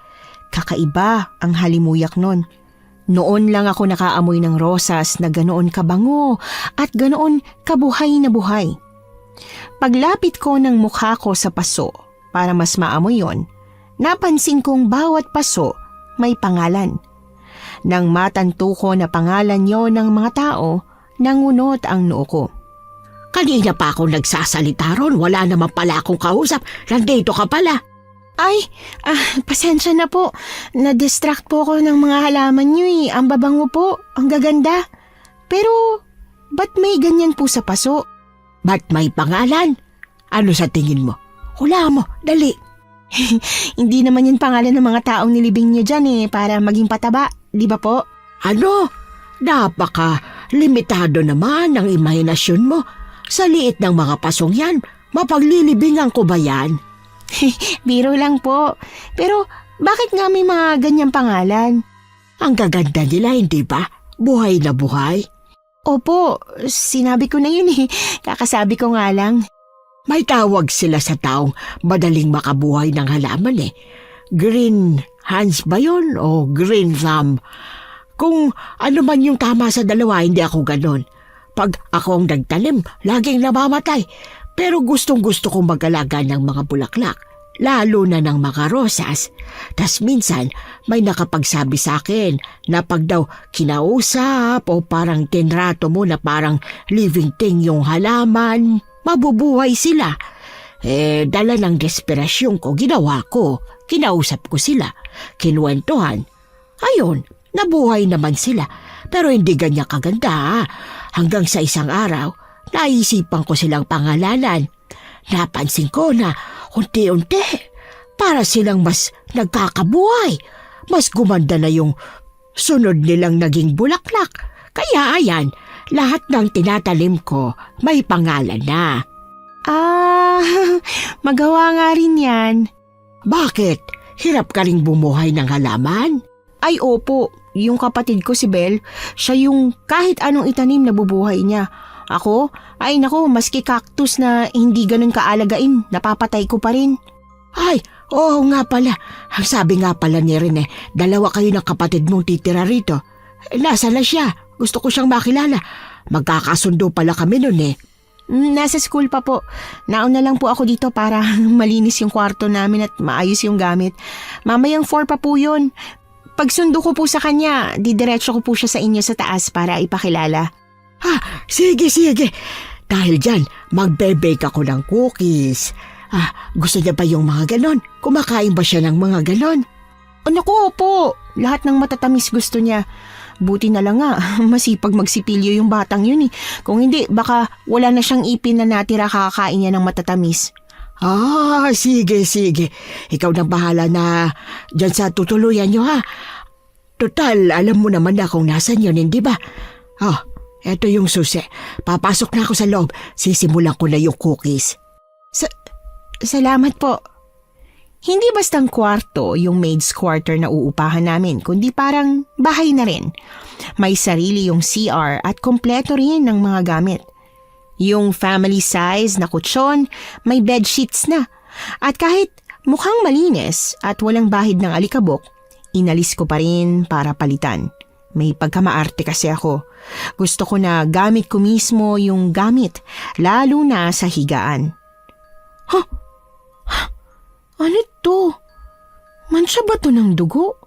Kakaiba ang halimuyak nun. Noon lang ako nakaamoy ng rosas na ganoon kabango at ganoon kabuhay na buhay. Paglapit ko ng mukha ko sa paso para mas maamoy yon, napansin kong bawat paso may pangalan. Nang matanto ko na pangalan yon ng mga tao, nangunot ang noo ko. Kanina pa ako nagsasalita ron. Wala naman pala akong kausap. Nandito ka pala. Ay, pasensya na po. Na-distract po ako ng mga halaman niyo eh. Ang babango po, ang gaganda. Pero, ba't may ganyan po sa paso? Ba't may pangalan? Ano sa tingin mo? Hula mo, dali. Hindi naman yun pangalan ng mga taong nilibing niyo dyan eh, para maging pataba, di ba po? Ano? Napaka-limitado naman ang imahinasyon mo. Sa liit ng mga pasong yan, mapaglilibingan ko ba yan? Biro lang po. Pero bakit nga may mga ganyang pangalan? Ang gaganda nila, hindi ba? Buhay na buhay. Opo, sinabi ko na yun eh. Kakasabi ko nga lang. May tawag sila sa taong madaling makabuhay ng halaman eh. Green hands ba yun o green thumb? Kung ano man yung tama sa dalawa, hindi ako ganon. Pag ako ang nagtanim, laging namamatay. Pero gustong-gusto kong mag-alaga ng mga bulaklak, lalo na ng mga rosas. Tas minsan, may nakapagsabi sa akin na pag daw kinausap o parang tinrato mo na parang living thing yung halaman, mabubuhay sila. Dala ng desperasyon ko, ginawa ko. Kinausap ko sila, kinuwentuhan. Ayun, nabuhay naman sila. Pero hindi ganyan kaganda. Hanggang sa isang araw, naisipan ko silang pangalanan. Napansin ko na unti-unti, para silang mas nagkakabuhay. Mas gumanda na yung sunod nilang naging bulaklak. Kaya ayan, lahat ng tinatalim ko may pangalan na. Magawa nga rin yan. Bakit? Hirap ka ring bumuhay ng halaman? Ay opo, yung kapatid ko si Belle, siya yung kahit anong itanim na bubuhay niya. Ako, ay nako, maski cactus na hindi ganun kaalagain, napapatay ko pa rin. Ay, oo nga pala. Ang sabi nga pala ni Rene, dalawa kayo ng kapatid mong titira rito. Nasa na siya? Gusto ko siyang makilala. Magkakasundo pala kami nun eh. Nasa school pa po. Nauna lang po ako dito para malinis yung kwarto namin at maayos yung gamit. Mamayang 4 pa po yun. Pagsundo ko po sa kanya, didiretso ko po siya sa inyo sa taas para ipakilala. Sige. Dahil dyan, magbe-bake ako ng cookies. Gusto niya ba yung mga ganon? Kumakain ba siya ng mga ganon? Naku po, lahat ng matatamis gusto niya. Buti na lang nga, masipag magsipilyo yung batang yun eh. Kung hindi, baka wala na siyang ipin na natira kakakain niya ng matatamis. Sige. Ikaw nang bahala na dyan sa tutuluyan niyo ha. Total, alam mo naman na kung nasan yun, hindi ba? Eto yung susi. Papasok na ako sa loob. Sisimulan ko na yung cookies. Salamat po. Hindi bastang kwarto yung maid's quarter na uupahan namin, kundi parang bahay na rin. May sarili yung CR at kompleto rin ng mga gamit. Yung family size na kutsyon, may bedsheets na. At kahit mukhang malinis at walang bahid ng alikabok, inalis ko pa rin para palitan. May pagkamaarte kasi ako. Gusto ko na gamit ko mismo yung gamit, lalo na sa higaan. Ano to? Mansya ba to ng dugo?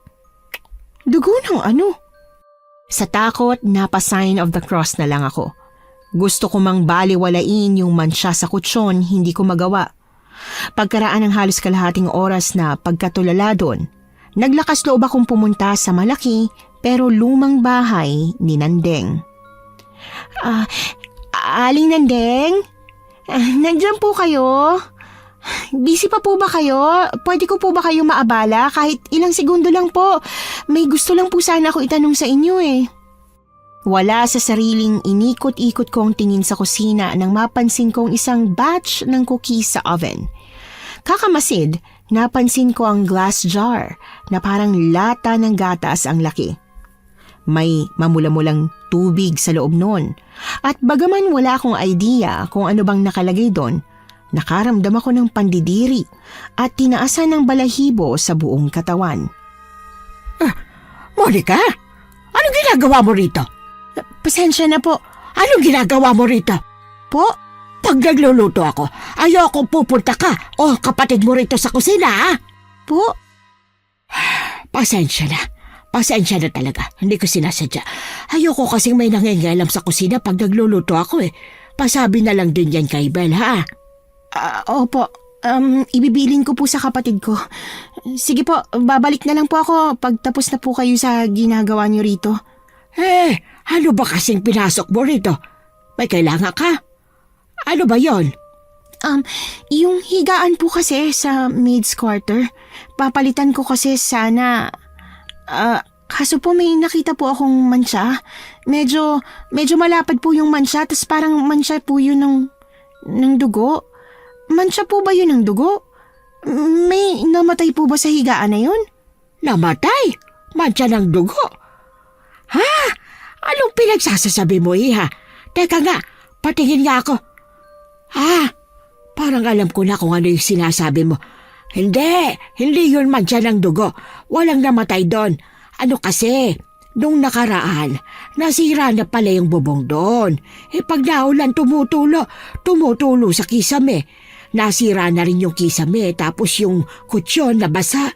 Dugo ng ano? Sa takot, napa-sign of the cross na lang ako. Gusto ko mang baliwalain yung mansya sa kutsyon, hindi ko magawa. Pagkaraan ng halos kalahating oras na pagkatulala doon, naglakas loob akong pumunta sa malaki pero lumang bahay ni Nandeng. Aling Nandeng? Nandiyan po kayo? Busy pa po ba kayo? Pwede ko po ba kayo maabala? Kahit ilang segundo lang po. May gusto lang po sana ako itanong sa inyo eh. Wala sa sariling inikot-ikot kong tingin sa kusina nang mapansin kong isang batch ng cookies sa oven. Kakamasid, napansin ko ang glass jar na parang lata ng gatas ang laki. May mamula-mulang tubig sa loob nun. At bagaman wala akong idea kung ano bang nakalagay doon, nakaramdam ako ng pandidiri at tinaasan ng balahibo sa buong katawan. Monica, anong ginagawa mo rito? Pasensya na po. Anong ginagawa mo rito? Po? Pag nagluluto ako, ayoko pupunta ka o kapatid mo rito sa kusina, ha? Po? Pasensya na. Pasensya na talaga. Hindi ko sinasadya. Ayoko kasing may nangingialam sa kusina pag nagluluto ako eh. Pasabi na lang din yan kay Bel, ha? Opo. Ibibilin ko po sa kapatid ko. Sige po, babalik na lang po ako pag tapos na po kayo sa ginagawa niyo rito. Ano ba kasing pinasok mo rito? May kailangan ka? Ano ba yon? Yung higaan po kasi sa maid's quarter. Papalitan ko kasi sana. Kaso po may nakita po akong mansya. Medyo malapad po yung mansya, tas parang mansya po yun ng dugo. Mansya po ba yun ng dugo? May namatay po ba sa higaan na yun? Namatay? Mansya ng dugo? Ha? Anong pinagsasasabi mo, iha? Teka nga, patingin nga ako. Parang alam ko na kung ano yung sinasabi mo. Hindi yun mansya ng dugo. Walang namatay doon. Ano kasi, nung nakaraan, nasira na pala yung bubong doon. Pag naulan, tumutulo sa kisame. Nasira na rin yung kisame, tapos yung kutsyon na basa.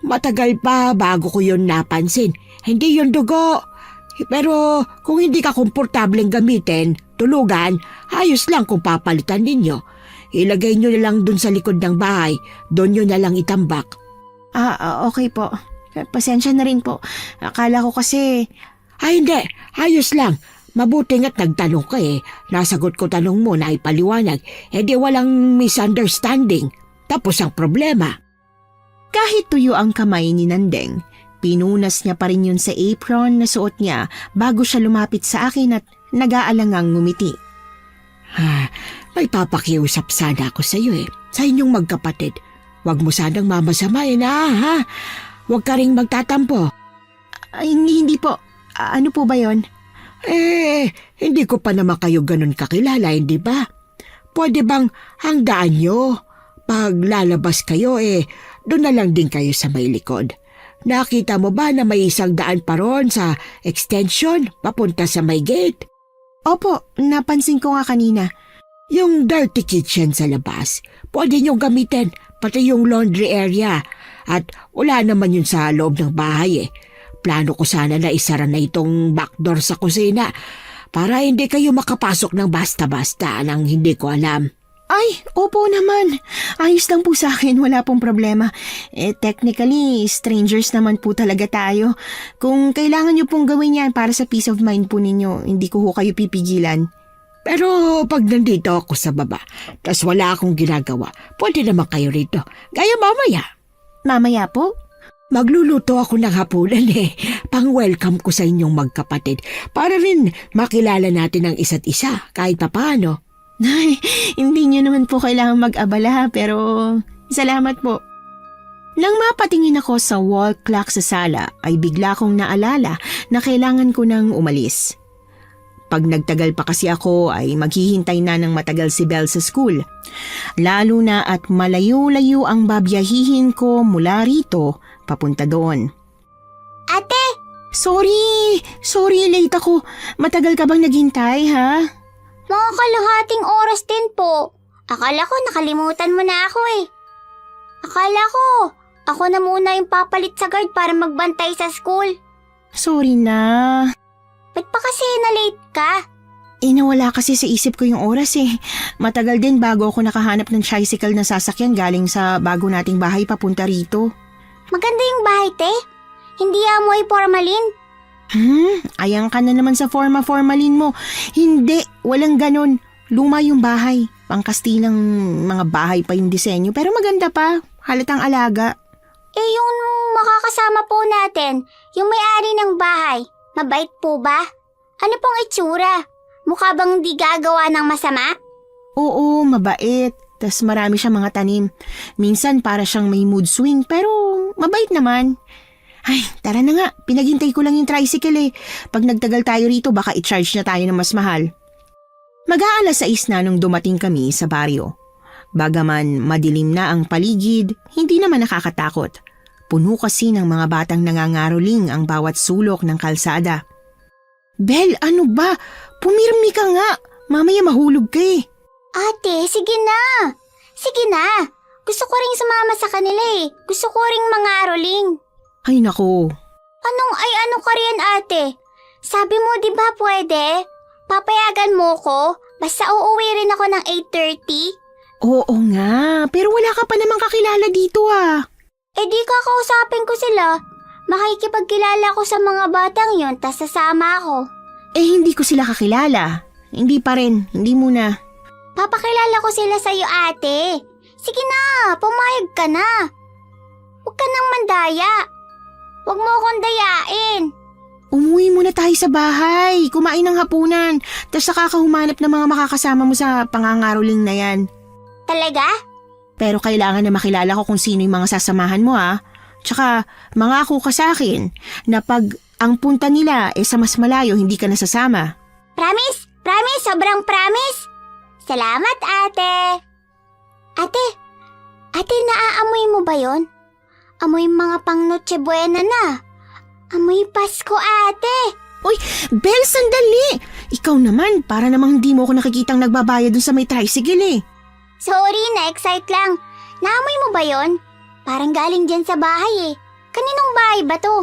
Matagal pa bago ko yun napansin. Hindi yun dugo. Pero kung hindi ka komportableng gamitin, tulugan, ayos lang kung papalitan ninyo. Ilagay nyo na lang dun sa likod ng bahay, doon nyo na lang itambak. Okay po. Pasensya na rin po. Akala ko kasi... Hindi. Ayos lang. Mabuti nga't nagtanong ka eh. Nasagot ko tanong mo na ipaliwanag. Di walang misunderstanding. Tapos ang problema. Kahit tuyo ang kamay ni Nandeng, pinunas niya pa rin yun sa apron na suot niya bago siya lumapit sa akin at nag-aalangang ngumiti. May papakiusap sana ako sa iyo eh. Sa inyong magkapatid. Huwag mo sanang mamasamayin ha? Huwag ka ring magtatampo. Hindi po. Ano po ba yon? Hindi ko pa naman kayo ganun kakilala, hindi ba? Pwede bang hanggaan nyo? Pag lalabas kayo doon na lang din kayo sa may likod. Nakita mo ba na may isang daan pa ron sa extension papunta sa may gate? Opo, napansin ko nga kanina. Yung dirty kitchen sa labas, pwede nyo gamitin, pati yung laundry area. At wala naman yun sa loob ng bahay Plano ko sana na isara na itong backdoor sa kusina para hindi kayo makapasok ng basta-basta nang hindi ko alam. Ay, opo naman. Ayos lang po sa akin, wala pong problema. Technically, strangers naman po talaga tayo. Kung kailangan nyo pong gawin yan para sa peace of mind po ninyo, hindi ko ho kayo pipigilan. Pero pag nandito ako sa baba, tas wala akong ginagawa, pwede naman kayo rito. Gaya mamaya. Mamaya po? Magluluto ako ng hapunan Pang-welcome ko sa inyong magkapatid para rin makilala natin ang isa't isa kahit papaano. Ay, hindi nyo naman po kailangan mag-abala pero salamat po. Nang mapatingin ako sa wall clock sa sala ay bigla kong naalala na kailangan ko nang umalis. Pag nagtagal pa kasi ako ay maghihintay na ng matagal si Belle sa school. Lalo na at malayo-layo ang babiyahihin ko mula rito papunta doon. Ate, Sorry, late ako. Matagal ka bang naghintay, ha? mga kalahating oras din po. Akala ko nakalimutan mo na ako eh. Akala ko, ako na muna yung papalit sa guard para magbantay sa school. Sorry na. Ba't pa kasi na-late ka? Nawala kasi sa isip ko yung oras eh. Matagal din bago ako nakahanap ng tricycle na sasakyan galing sa bago nating bahay papunta rito. Maganda yung bahay, te. Hindi amoy formalin. Ayan ka na naman sa formalin mo. Hindi, walang ganon. Luma yung bahay. Pangkastilang mga bahay pa yung disenyo pero maganda pa. Halatang alaga. Yung makakasama po natin, yung may-ari ng bahay, mabait po ba? Ano pong itsura? Mukha bang di gagawa ng masama? Oo, mabait. Tas marami siyang mga tanim. Minsan para siyang may mood swing pero mabait naman. Ay, tara na nga. Pinaghintay ko lang yung tricycle eh. Pag nagtagal tayo rito baka i-charge na tayo ng mas mahal. Mag-aalas 6 na nung dumating kami sa baryo. Bagaman madilim na ang paligid, hindi naman nakakatakot. Puno kasi ng mga batang nangangaroling ang bawat sulok ng kalsada. Bel, ano ba? Pumirmi ka nga. Mamaya mahulog ka eh. Ate, sige na. Sige na. Gusto ko ring sumama sa kanila eh. Gusto ko ring mangaroling. Ay nako. Ano ka rin ate? Sabi mo di ba pwede? Papayagan mo ko? Basta uuwi rin ako ng 8:30? Oo nga, pero wala ka pa namang kakilala dito ah. Di kakausapin ko sila. Makikipagkilala ko sa mga batang yon tas sasama ako. Hindi ko sila kakilala. Hindi pa rin, hindi muna. Papakilala ko sila sa'yo ate. Sige na, pumayag ka na. Huwag ka nang mandaya. Huwag mo akong dayain. Umuwi muna tayo sa bahay, kumain ng hapunan, tapos saka ka humanap ng mga makakasama mo sa pangangaroling na yan. Talaga? Pero kailangan na makilala ko kung sino yung mga sasamahan mo ha. Tsaka mangako ka sa akin na pag ang punta nila sa mas malayo hindi ka nasasama. Promise? Promise? Sobrang promise? Salamat ate. Ate, naaamoy mo ba yon? Amoy mga pang Noche Buena na. Amoy Pasko ate. Uy, Bel, sandali! Ikaw naman, para namang hindi mo ako nakikitang nagbabayad dun sa may tricycle eh. Sorry, na-excite lang. Naamoy mo ba yon? Parang galing dyan sa bahay eh. Kaninong bahay ba to?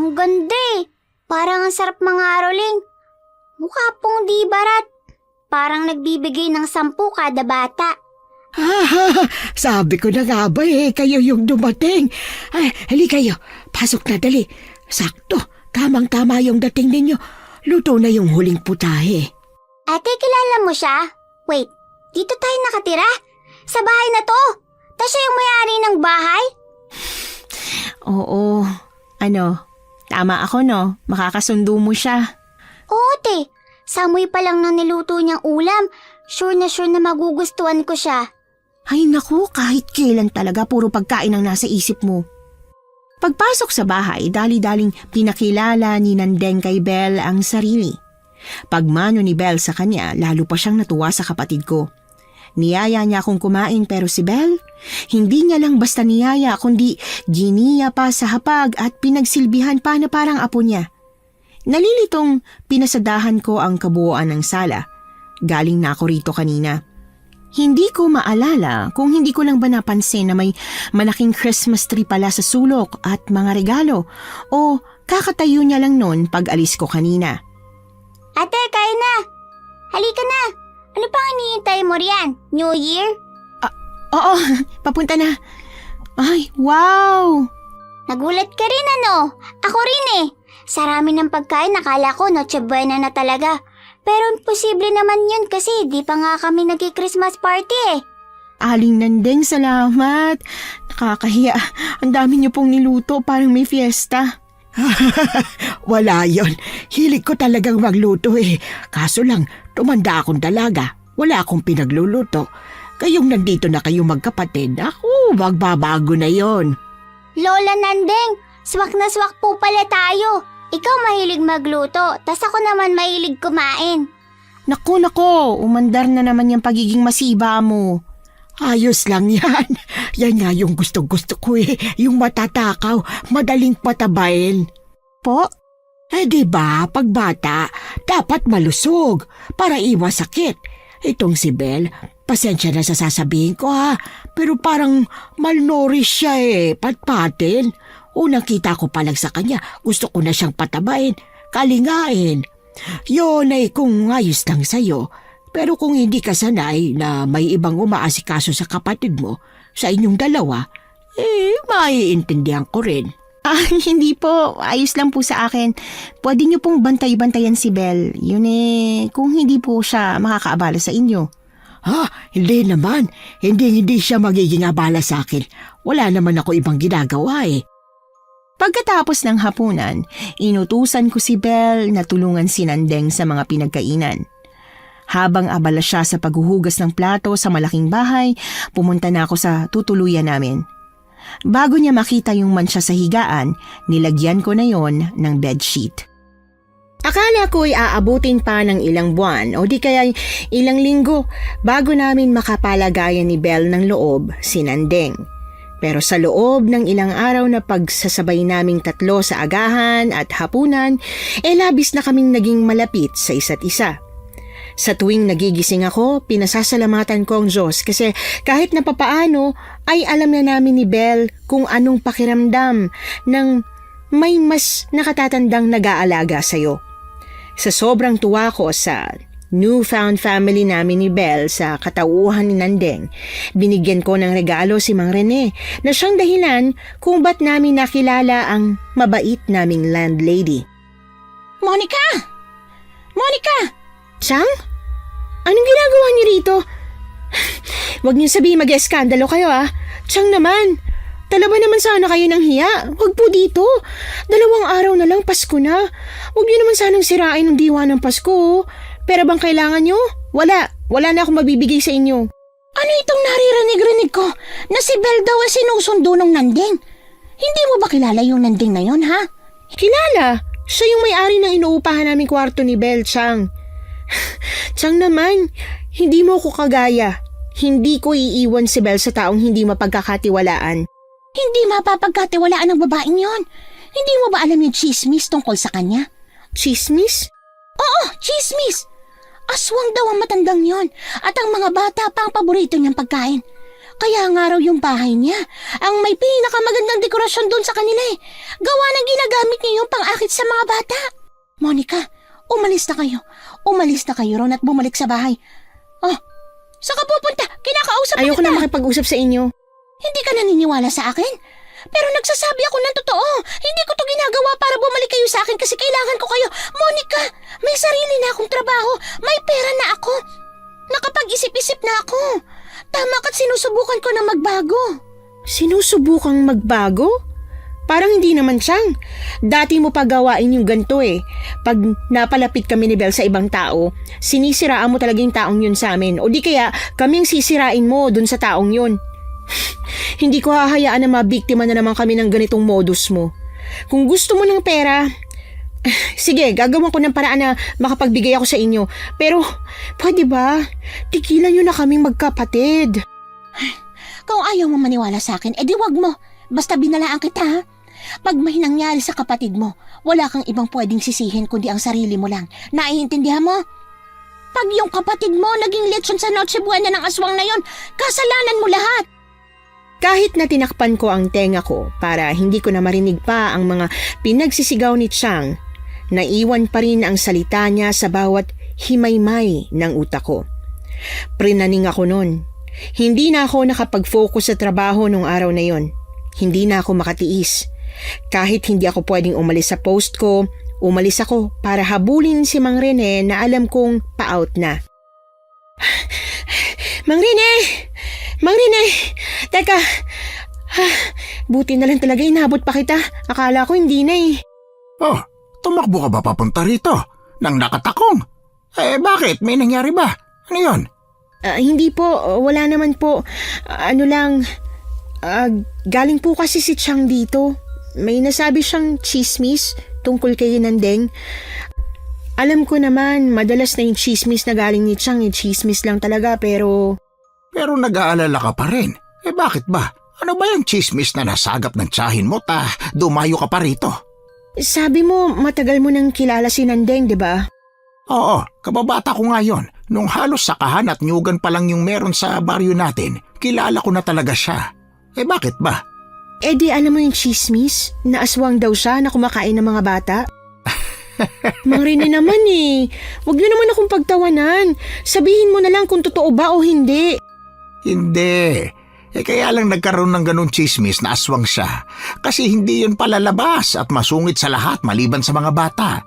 Ang ganda eh. Parang ang sarap mangaroling. Mukha pong di barat. Parang nagbibigay ng 10 kada bata. Sabi ko na nga ba kayo yung dumating. Ay, hali kayo, pasok na dali. Sakto, tamang-tama yung dating ninyo. Luto na yung huling putahe. Ate, kilala mo siya? Wait, dito tayo nakatira? Sa bahay na to? Tas siya yung may-ari ng bahay? Oo, tama ako no, makakasundo mo siya. Oo, te. Samoy pa lang ng niluto niyang ulam. Sure na magugustuhan ko siya. Ay naku, kahit kailan talaga puro pagkain ang nasa isip mo. Pagpasok sa bahay, dali-daling pinakilala ni Nandeng kay Belle ang sarili. Pagmano ni Belle sa kanya, lalo pa siyang natuwa sa kapatid ko. Niyaya niya akong kumain pero si Belle, hindi niya lang basta niyaya kundi giniya pa sa hapag at pinagsilbihan pa na parang apo niya. Nalilitong pinasadahan ko ang kabuuan ng sala. Galing na ako rito kanina. Hindi ko maalala kung hindi ko lang ba napansin na may malaking Christmas tree pala sa sulok at mga regalo o kakatayo niya lang noon pag alis ko kanina. Ate, kain na. Halika na. Ano pang iniintay mo riyan? New Year? Oo, papunta na. Ay, wow! Nagulat ka rin ano? Ako rin eh. Sarami ng pagkain, nakala ko Noche Buena na talaga. Pero posible naman yun kasi di pa nga kami nag-Christmas party eh. Aling Nandeng, salamat. Nakakahiya. Ang dami niyo pong niluto, parang may fiesta. Wala yon. Hilig ko talagang magluto Kaso lang, tumanda akong dalaga. Wala akong pinagluluto. Kayong nandito na kayo magkapatid, ako, magbabago na yon. Lola Nandeng, swak na swak po pala tayo. Ikaw mahilig magluto, tas ako naman mahilig kumain. Nako, umandar na naman yung pagiging masiba mo. Ayos lang yan. Yan nga yung gusto ko eh. Yung matatakaw, madaling patabain. Po? Diba, pag bata, dapat malusog para iwas sakit. Itong si Belle, pasensya na sa sasabihin ko ha, pero parang malnourished siya patpatin. Unang kita ko pa lang sa kanya, gusto ko na siyang patabain, kalingain. Yun ay kung ayos lang sa'yo, pero kung hindi ka sanay na may ibang umaasikaso sa kapatid mo, sa inyong dalawa, maiintindihan ko rin. Hindi po. Ayos lang po sa akin. Pwede niyo pong bantay-bantayan si Belle. Yun kung hindi po siya makakaabala sa inyo. Hindi naman. Hindi siya magiging abala sa akin. Wala naman ako ibang ginagawa Pagkatapos ng hapunan, inutusan ko si Belle na tulungan si Nandeng sa mga pinagkainan. Habang abala siya sa paghuhugas ng plato sa malaking bahay, pumunta na ako sa tutuluyan namin. Bago niya makita yung mancha sa higaan, nilagyan ko na yon ng bedsheet. Akala ko'y aabutin pa ng ilang buwan o di kaya ilang linggo bago namin makapalagayan ni Belle ng loob si Nandeng. Pero sa loob ng ilang araw na pagsasabay naming tatlo sa agahan at hapunan, labis na kaming naging malapit sa isa't isa. Sa tuwing nagigising ako, pinasasalamatan ko ang Diyos kasi kahit na papaano ay alam na namin ni Belle kung anong pakiramdam ng may mas nakatatandang nag-aalaga sa'yo. Sa sobrang tuwa ko sa newfound family namin ni Belle sa katauhan ni Nandeng, binigyan ko ng regalo si Mang Rene na siyang dahilan kung ba't namin nakilala ang mabait naming landlady. Monica! Chang? Anong ginagawa niyo rito? Huwag niyo sabihin mag-eskandalo kayo Chang naman, tala ba naman sana kayo ng hiya? Huwag po dito. 2 araw na lang Pasko na. Huwag niyo naman sanang sirain ang diwa ng Pasko. Pera bang kailangan niyo? Wala na akong mabibigay sa inyo. Ano itong naririnig-rinig ko na si Belle daw ay sinusundo ng Nandeng? Hindi mo ba kilala yung Nandeng na yon, ha? Kilala. Siya yung may-ari ng inuupahan naming kwarto ni Belle, Chang. Chang naman, hindi mo ko kagaya. Hindi ko iiwan si Belle sa taong hindi mapagkakatiwalaan. Hindi mapapagkatiwalaan ng babaeng yon. Hindi mo ba alam yung chismis tungkol sa kanya? Chismis? Oo, chismis! Aswang daw ang matandang yon at ang mga bata pa ang paborito niyang pagkain. Kaya nga raw yung bahay niya ang may pinakamagandang dekorasyon doon sa kanila Gawa ng ginagamit niya yung pang-akit sa mga bata. Monica, umalis na kayo. Umalis na kayo ron at bumalik sa bahay. Saan ka pupunta? Kinakausap Ayoko kita. na makipag-usap sa inyo. Hindi ka naniniwala sa akin? Pero nagsasabi ako ng totoo. Hindi ko to ginagawa para bumalik kayo sa akin kasi kailangan ko kayo. Monica, may sarili na akong trabaho. May pera na ako. Nakapag-isip-isip na ako. Tama ka't sinusubukan ko na magbago. Sinusubukang magbago? Parang hindi naman, Chang. Dati mo pa gawain yung ganito Pag napalapit kami ni Belle sa ibang tao, sinisiraan mo talaga yung taong yun sa amin. O di kaya kami ang sisirain mo dun sa taong yun. Hindi ko hahayaan na mabiktima na naman kami ng ganitong modus mo. Kung gusto mo ng pera, sige, gagawin ko ng paraan na makapagbigay ako sa inyo. Pero, pwede ba? Tigilan nyo na kaming magkapatid. Kung ayaw mo maniwala sa akin, edi wag mo. Basta binalaan kita, ha? Pag may nangyari sa kapatid mo, wala kang ibang pwedeng sisihin kundi ang sarili mo lang. Naiintindihan mo? Pag yung kapatid mo naging lechon sa Noche Buena ng aswang na yon, kasalanan mo lahat. Kahit na tinakpan ko ang tenga ko para hindi ko na marinig pa ang mga pinagsisigaw ni Chang, naiwan pa rin ang salita niya sa bawat himaymay ng utak ko. Prinaning ako noon. Hindi na ako nakapag-focus sa trabaho nung araw na yon. Hindi na ako makatiis. Kahit hindi ako pwedeng umalis sa post ko, umalis ako para habulin si Mang Rene na alam kong pa-out na. Mang Rene! Mang Rene! Teka! Buti na lang talaga inabot pa kita. Akala ko hindi na Oh, tumakbo ka ba papunta rito? Nang nakatakong? Bakit? May nangyari ba? Ano yun? Hindi po. Wala naman po. Galing po kasi si Chang dito. May nasabi siyang chismis tungkol kay Nandeng. Alam ko naman, madalas na yung chismis na galing ni Chang, chismis lang talaga pero... Pero nag-aalala ka pa rin. Bakit ba? Ano ba yung chismis na nasagap ng tiyahin mo dumayo ka pa rito? Sabi mo, matagal mo nang kilala si Nandeng, di ba? Oo, kababata ko nga yun. Nung halos sakahan at nyugan pa lang yung meron sa baryo natin, kilala ko na talaga siya. Bakit ba? Di alam mo yung chismis? Na aswang daw siya na kumakain ng mga bata? Mang Rene naman Huwag niyo naman akong pagtawanan. Sabihin mo na lang kung totoo ba o hindi. Hindi. Kaya lang nagkaroon ng ganun chismis na aswang siya. Kasi hindi yun palalabas at masungit sa lahat maliban sa mga bata.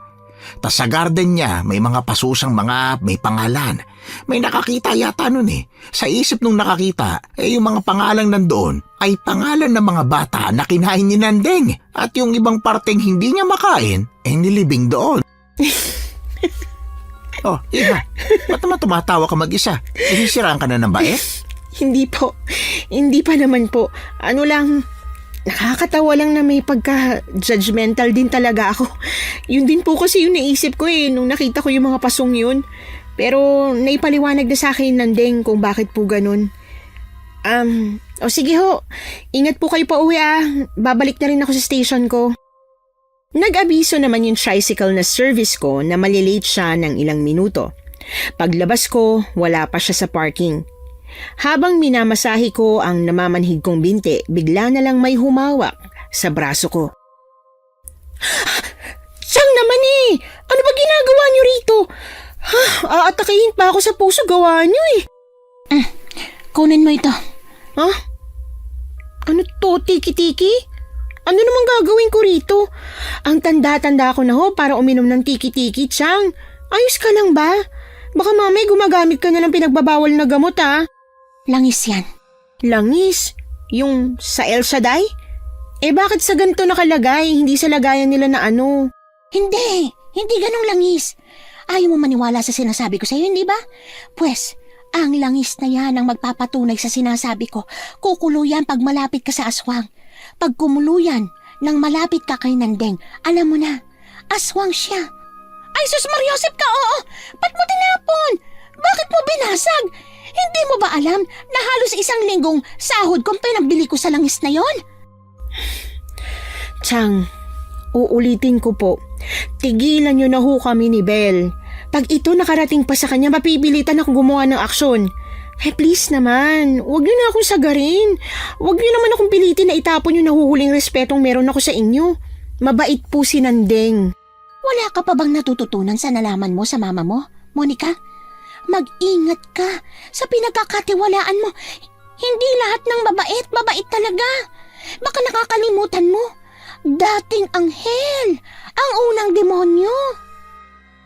Tas sa garden niya may mga pasusang mga may pangalan. May nakakita yata nun Sa isip nung nakakita, yung mga pangalang nandoon ay pangalan ng mga bata na kinain ni Nandeng. At yung ibang parteng hindi niya makain, nilibing doon. Oh, Iha, ba't naman tumatawa ka mag-isa? Sisiraan ka na ng bait? Hindi po. Hindi pa naman po. Ano lang, nakakatawa lang na may pagka-judgmental din talaga ako. Yun din po kasi yung naisip ko nung nakita ko yung mga pasong yun. Pero naipaliwanag na sa akin Nandeng kung bakit po ganun. Sige ho. Ingat po kayo pa uwi Babalik na rin ako sa station ko. Nag-abiso naman yung tricycle na service ko na malilate siya ng ilang minuto. Paglabas ko, wala pa siya sa parking. Habang minamasahe ko ang namamanhig kong binti, bigla na lang may humawak sa braso ko. Siyang naman Ano ba ginagawa niyo rito? Aatakihin pa ako sa puso gawa niyo Kunin mo ito. Ano to, tiki-tiki? Ano naman gagawin ko rito? Ang tanda-tanda ko na para uminom ng tiki-tiki, Chang. Ayos ka lang ba? Baka mamay gumagamit ka na ng pinagbabawal na gamot Langis yan. Langis? Yung sa El Shaddai? Bakit sa ganito nakalagay? Hindi sa lagayan nila na ano? Hindi ganong langis. Ayaw mo maniwala sa sinasabi ko sa'yo, hindi ba? Pues, ang langis na yan ang magpapatunay sa sinasabi ko. Kukulo yan pag malapit ka sa aswang. Pag kumulo yan, nang malapit ka kay Nandeng, alam mo na, aswang siya. Ay, sus Mariosep ka, oo! Ba't mo tinapon? Bakit mo binasag? Hindi mo ba alam na halos 1 linggong sahod kung pinagbili ko sa langis na yon? Chang, uulitin ko po. Tigilan niyo na ho kami ni Belle. Pag ito nakarating pa sa kanya, mapipilitan akong gumawa ng aksyon. Please naman, huwag niyo na akong sagarin. Huwag niyo naman akong pilitin na itapon yung nahuhuling respetong meron ako sa inyo. Mabait po si Nandeng. Wala ka pa bang natututunan sa nalaman mo sa mama mo, Monica? Mag-ingat ka sa pinagkakatiwalaan mo. Hindi lahat ng mabait talaga. Baka nakakalimutan mo. Dating anghel, ang unang demonyo.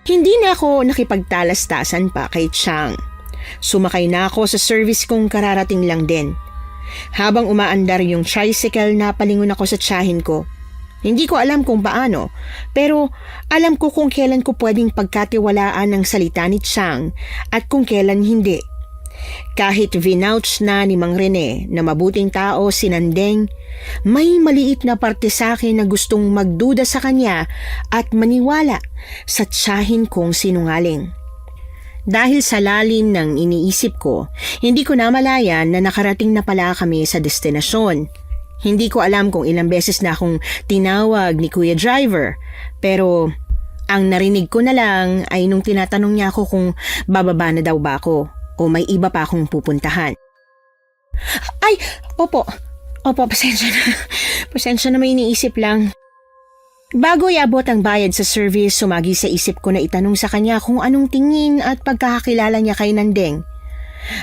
Hindi na ako nakipagtalastasan pa kay Chang. Sumakay na ako sa service kong kararating lang din. Habang umaandar yung tricycle, napalingon ako sa tiyahin ko. Hindi ko alam kung paano, pero alam ko kung kailan ko pwedeng pagkatiwalaan ng salita ni Chang at kung kailan hindi. Kahit vinouch na ni Mang Rene na mabuting tao si Nandeng, may maliit na parte sa akin na gustong magduda sa kanya at maniwala sa tiyahin kong sinungaling. Dahil sa lalim ng iniisip ko, hindi ko namalayan na nakarating na pala kami sa destinasyon. Hindi ko alam kung ilang beses na akong tinawag ni Kuya Driver, pero ang narinig ko na lang ay nung tinatanong niya ako kung bababa na daw ba ako o may iba pa akong pupuntahan. Ay, opo, pasensya na. Pasensya na, may iniisip lang. Bago iabot ang bayad sa service, sumagi sa isip ko na itanong sa kanya kung anong tingin at pagkakakilala niya kay Nandeng.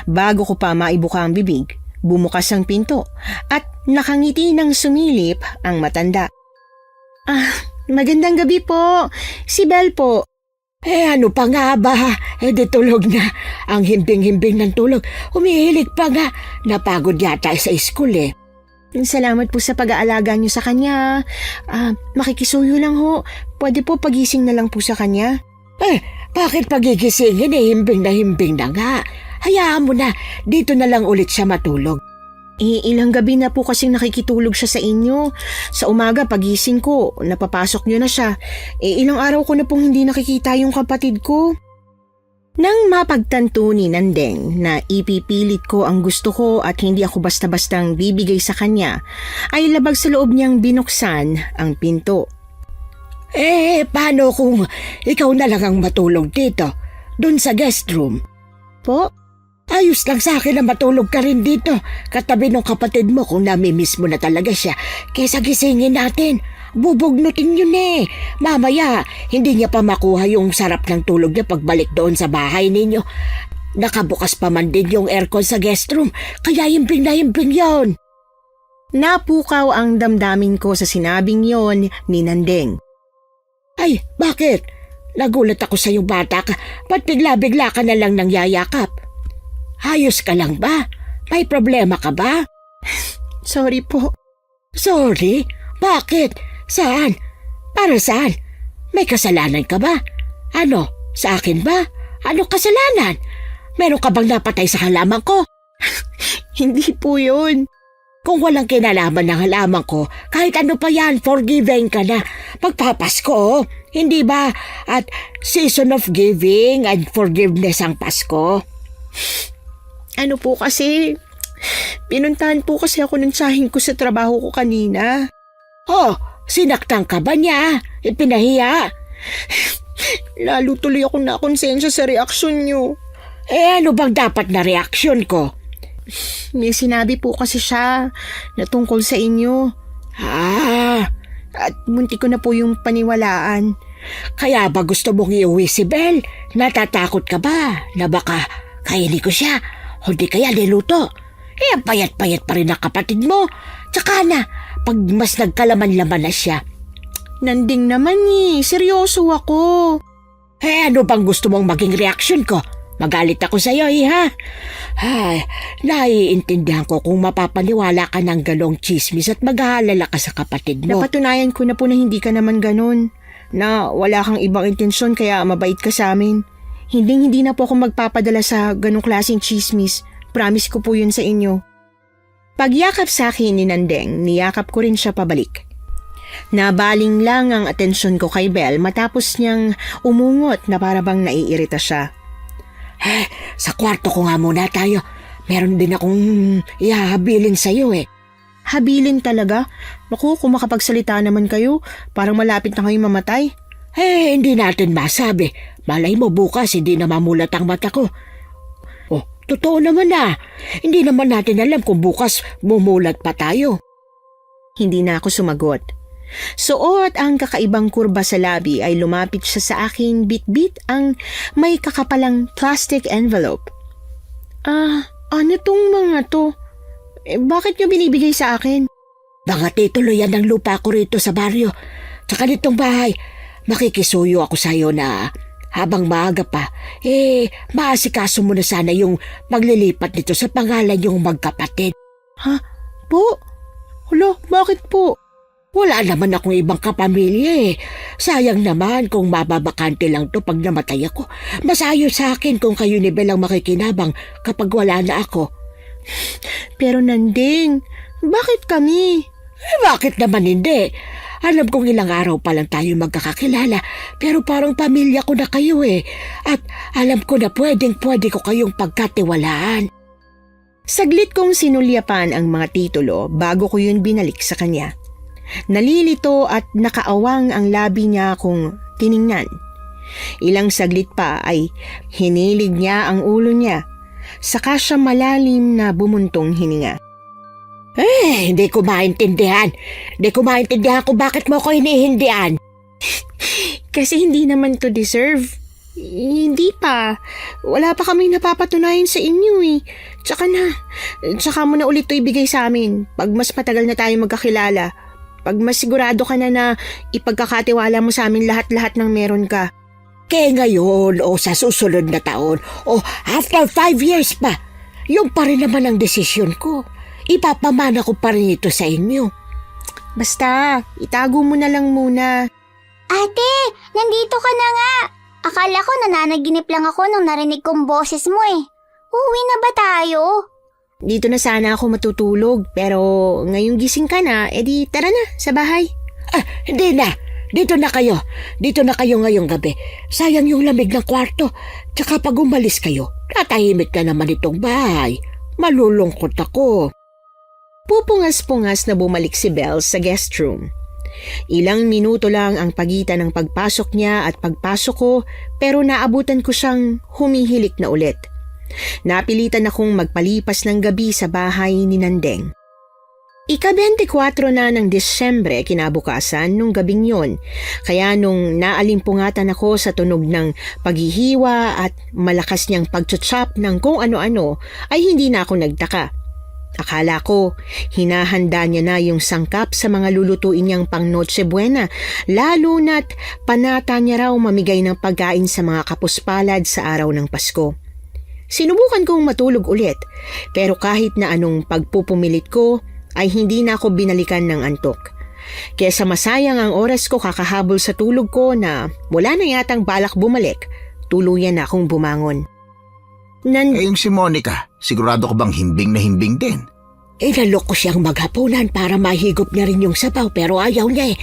Bago ko pa maibuka ang bibig, bumukas ang pinto at nakangiti ng sumilip ang matanda. Magandang gabi po. Si Belle po. Ano pa nga ba? Di tulog na. Ang himbing-himbing ng tulog. Humihilig pa nga. Napagod yata sa school Salamat po sa pag-aalaga niyo sa kanya. Makikisuyo lang ho. Pwede po pagising na lang po sa kanya. Bakit pagigisingin himbing na nga? Hayaan mo na. Dito na lang ulit siya matulog. Ilang gabi na po kasing nakikitulog siya sa inyo. Sa umaga pagising ko, napapasok niyo na siya. Ilang araw ko na pong hindi nakikita yung kapatid ko. Nang mapagtanto ni Nandeng na ipipilit ko ang gusto ko at hindi ako basta-bastang bibigay sa kanya, ay labag sa loob niyang binuksan ang pinto. Paano kung ikaw na lang ang matulog dito? Doon sa guest room? Po? Ayos lang sa akin na matulog ka rin dito. Katabi ng kapatid mo kung namimiss mo na talaga siya. Kesa gisingin natin. Bubugnutin yun eh. Mamaya, hindi niya pa makuha yung sarap ng tulog niya pagbalik doon sa bahay ninyo. Nakabukas pa man din yung aircon sa guest room. Kaya himping na himping yun. Napukaw ang damdamin ko sa sinabing yon ni Nandeng. Ay, bakit? Nagulat ako sa yung bata ka. Ba't bigla-bigla ka na lang nang yayakap? Ayos ka lang ba? May problema ka ba? Sorry po. Sorry? Bakit? Saan? Para saan? May kasalanan ka ba? Ano? Sa akin ba? Ano kasalanan? Meron ka bang napatay sa halaman ko? Hindi po yun. Kung walang kinalaman ng halaman ko, kahit ano pa yan, forgiving ka na. Pagpapasko, hindi ba? At season of giving and forgiveness ang Pasko. Ano po kasi, pinuntahan po kasi ako ng tsahin ko sa trabaho ko kanina. Oh, sinaktan ka ba niya? Ipinahiya? Lalo tuloy ako nakonsensya sa reaksyon niyo. Ano bang dapat na reaksyon ko? May sinabi po kasi siya na tungkol sa inyo. At munti ko na po yung paniwalaan. Kaya ba gusto mong iuwi si Belle? Natatakot ka ba na baka kainin ko siya? O di kaya niluto? Ang payat-payat pa rin ang kapatid mo. Tsaka na, pag mas nagkalaman-laman na siya. Nanding naman seryoso ako. Ano bang gusto mong maging reaksyon ko? Magalit ako sa'yo, ha? Ay, naiintindihan ko kung mapapaniwala ka ng galong chismis at maghahalala ka sa kapatid mo. Napatunayan ko na po na hindi ka naman ganun. Na wala kang ibang intensyon kaya mabait ka sa amin. Hindi na po ako magpapadala sa ganong klaseng chismis. Promise ko po yun sa inyo. Pagyakap sa akin ni Nandeng, niyakap ko rin siya pabalik. Nabaling lang ang atensyon ko kay Belle matapos niyang umungot na parabang naiirita siya. Sa kwarto ko nga muna tayo. Meron din akong ihahabilin sa'yo eh. Habilin talaga? Naku, kung makapagsalita naman kayo, parang malapit na kayong mamatay. Hindi natin masabi. Malay mo bukas hindi na mamulat ang mata ko. Oh, totoo naman na. Hindi naman natin alam kung bukas mumulat pa tayo. Hindi na ako sumagot. Suot ang kakaibang kurba sa labi ay lumapit siya sa akin bit-bit ang may kakapalang plastic envelope. Ano tong mga to? Bakit niyo binibigay sa akin? Mga titulo yan ng lupa ko rito sa baryo. Tsaka nitong bahay. Makikisuyo ako sa'yo na habang maaga pa, maasikaso mo na sana yung paglilipat nito sa pangalan yung magkapatid. Ha? Po? Hala, bakit po? Wala naman akong ibang kapamilya eh. Sayang naman kung mababakante lang to pag namatay ako. Mas ayos sa akin kung kayo ni Belle ang makikinabang kapag wala na ako. Pero Nanding, bakit kami? Bakit naman hindi? Alam kong ilang araw pa lang tayo magkakakilala, pero parang pamilya ko na kayo eh. At alam ko na pwedeng-pwede ko kayong pagkatiwalaan. Saglit kong sinulyapan ang mga titulo bago ko yun binalik sa kanya. Nalilito at nakaawang ang labi niya kung tiningnan. Ilang saglit pa ay hinilig niya ang ulo niya. Saka siya malalim na bumuntong hininga. Hindi ko maintindihan. Hindi ko maintindihan kung bakit mo ako hinihindian. Kasi hindi naman to deserve. Hindi pa. Wala pa kami napapatunayan sa inyo eh. Tsaka mo na ulit to ibigay sa amin pag mas matagal na tayo magkakilala. Pag mas sigurado ka na ipagkakatiwala mo sa amin lahat-lahat ng meron ka. Kaya ngayon o sa susunod na taon o after 5 years pa, yung pa rin naman ang desisyon ko. Ipapamana ko pa rin ito sa inyo. Basta, itago mo na lang muna. Ate, nandito ka na nga. Akala ko nananaginip lang ako nung narinig kong boses mo eh. Uwi na ba tayo? Dito na sana ako matutulog, pero ngayong gising ka na, edi tara na sa bahay. Hindi na. Dito na kayo. Dito na kayo ngayong gabi. Sayang yung lamig ng kwarto. Tsaka pag umalis kayo, tatahimik na naman itong bahay. Malulungkot ako. Pupungas-pungas na bumalik si Belle sa guest room. Ilang minuto lang ang pagitan ng pagpasok niya at pagpasok ko, pero naabutan ko siyang humihilik na ulit. Napilitan akong magpalipas ng gabi sa bahay ni Nandeng. Ika-24 na ng Disyembre kinabukasan nung gabing yon, kaya nung naalimpungatan ako sa tunog ng paghihiwa at malakas niyang pagchuchop ng kung ano-ano ay hindi na ako nagtaka. Akala ko, hinahanda niya na yung sangkap sa mga lulutuin niyang pang Noche Buena, lalo na't panata niya raw mamigay ng pagkain sa mga kapuspalad sa araw ng Pasko. Sinubukan kong matulog ulit, pero kahit na anong pagpupumilit ko, ay hindi na ako binalikan ng antok. Kesa masayang ang oras ko kakahabol sa tulog ko na wala na yatang balak bumalik, tuluyan na akong bumangon. Yung si Monica, sigurado ko bang himbing na himbing din? Inalok ko siyang maghapunan para mahigop niya rin yung sabaw pero ayaw niya eh.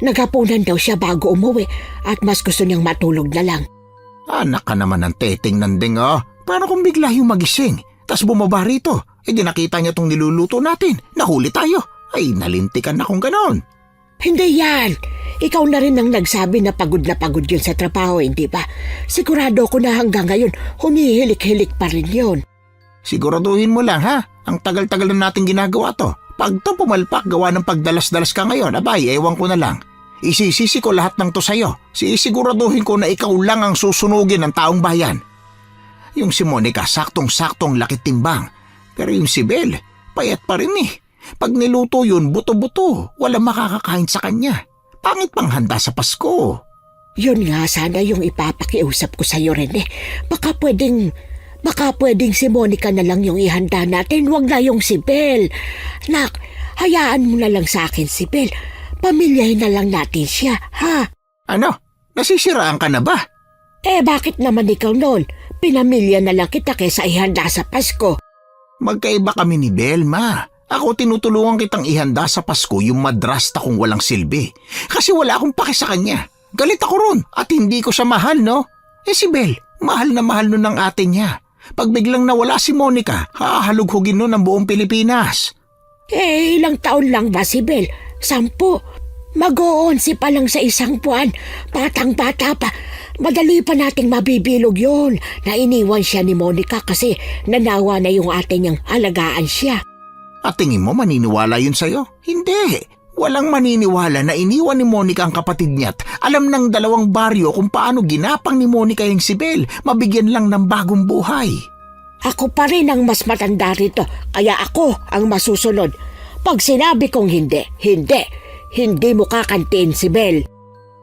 Naghapunan daw siya bago umuwi at mas gusto niyang matulog na lang. Anak ka naman ng teteng Nandeng, oh. Paano kung bigla yung magising? Tas bumaba rito. Di nakita niya tong niluluto natin. Nahuli tayo. Ay, nalintikan na kung ganon. Hindi yan. Ikaw na rin ang nagsabi na pagod yun sa trabaho, hindi ba? Sigurado ko na hanggang ngayon, humihilik-hilik pa rin yun. Siguraduhin mo lang, ha? Ang tagal-tagal na natin ginagawa to. Pag to pumalpak, gawa ng pagdalas-dalas ka ngayon, abay, ewan ko na lang. Isisisi ko lahat ng to sa'yo. Sisiguraduhin ko na ikaw lang ang susunugin ng taong bayan. Yung si Monica, saktong-saktong laki timbang. Pero yung si Belle, payat pa rin eh. Pag niluto yun, buto-buto. Walang makakakain sa kanya. Pangit pang handa sa Pasko. Yun nga sana yung ipapakiusap ko sa'yo rin eh. Baka pwedeng si Monica na lang yung ihanda natin. Huwag na yung si Belle. Nak, hayaan mo na lang sa akin si Belle. Pamilyahin na lang natin siya, ha? Ano? Nasisiraan ka na ba? Bakit naman ikaw noon? Pinamilya na lang kita kaysa ihanda sa Pasko. Magkaiba kami ni Belle, ma. Ako tinutulungan kitang ihanda sa Pasko yung madrasta kung walang silbi. Kasi wala akong pake sa kanya. Galit ako ron at hindi ko siya mahal, no? Si Belle, mahal na mahal nun ng ate niya. Pag biglang nawala si Monica, hahalughugin nun ang buong Pilipinas. Ilang taon lang ba si Belle? 10. Mag-11 pa lang sa isang buwan. Batang-bata pa. Madali pa nating mabibilog yun na iniwan siya ni Monica kasi nanawa na yung ate niyang alagaan siya. At tingin mo maniniwala yun sa'yo? Hindi. Walang maniniwala na iniwan ni Monica ang kapatid niya at alam ng dalawang baryo kung paano ginapang ni Monica yung si Belle, mabigyan lang ng bagong buhay. Ako pa rin ang mas matanda rito, kaya ako ang masusunod. Pag sinabi kong hindi mo kakantiin si Belle.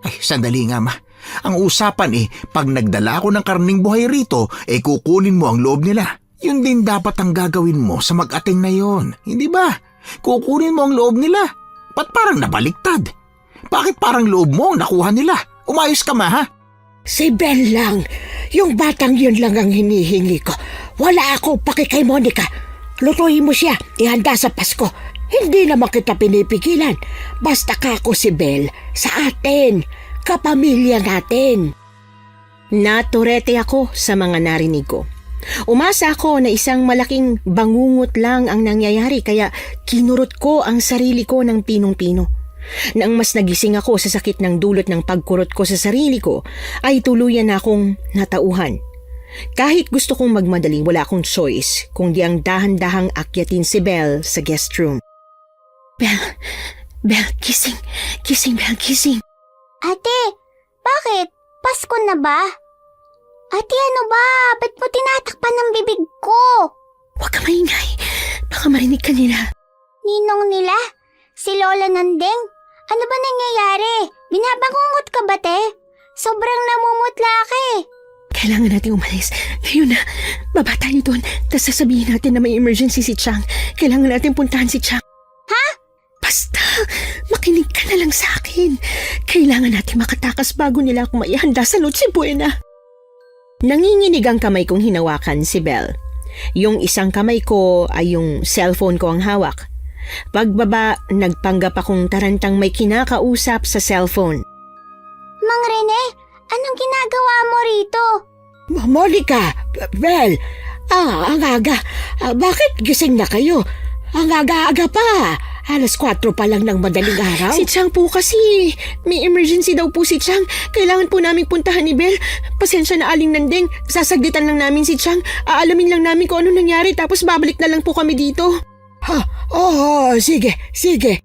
Ay, sandali nga, ma. Ang usapan pag nagdala ako ng karning buhay rito, kukunin mo ang loob nila. Yun din dapat ang gagawin mo sa mag-ating na yon, hindi ba? Kukunin mo ang loob nila. Ba't parang nabaliktad? Bakit parang loob mo ang nakuha nila? Umayos ka, ma, ha? Si Belle lang. Yung batang yun lang ang hinihingi ko. Wala ako paki kay Monica. Lutuin mo siya, ihanda sa Pasko. Hindi naman kita pinipigilan. Basta ka ako si Belle sa atin. Kapamilya natin. Naturete ako sa mga narinig ko. Umasa ako na isang malaking bangungot lang ang nangyayari kaya kinurot ko ang sarili ko ng pinong-pino. Nang mas nagising ako sa sakit ng dulot ng pagkurot ko sa sarili ko, ay tuluyan na akong natauhan. Kahit gusto kong magmadali, wala akong choice kundi ang dahan-dahang akyatin si Belle sa guest room. Belle, gising, Belle, gising. Ate, bakit? Pasko na ba? Ate, ano ba? Ba't mo tinatakpan ng bibig ko? Huwag ka maingay. Baka marinig ka nila. Ninong nila? Si Lola Nandeng? Ano ba nangyayari? Binabangungot ka ba, te? Sobrang namumutla ka eh. Kailangan natin umalis. Ngayon na. Baba tayo doon. Tapos sasabihin natin na may emergency si Chang. Kailangan natin puntahan si Chang. Ha? Basta, makinig ka na lang sa akin. Kailangan natin makatakas bago nila ako maihanda sa Noche Buena. Nanginginig ang kamay kong hinawakan si Belle. Yung isang kamay ko ay yung cellphone ko ang hawak. Pagbaba, nagpanggap akong tarantang may kinakausap sa cellphone. Mang Rene, anong ginagawa mo rito? Monica, Bel, ang aga. Bakit gising na kayo? Ang aga-aga pa. 4:00 pa lang ng madaling araw. Si Chang po kasi. May emergency daw po si Chang. Kailangan po naming puntahan ni Belle. Pasensya na Aling Nandeng. Sasaglitan lang namin si Chang. Aalamin lang namin kung ano nangyari tapos babalik na lang po kami dito. Sige.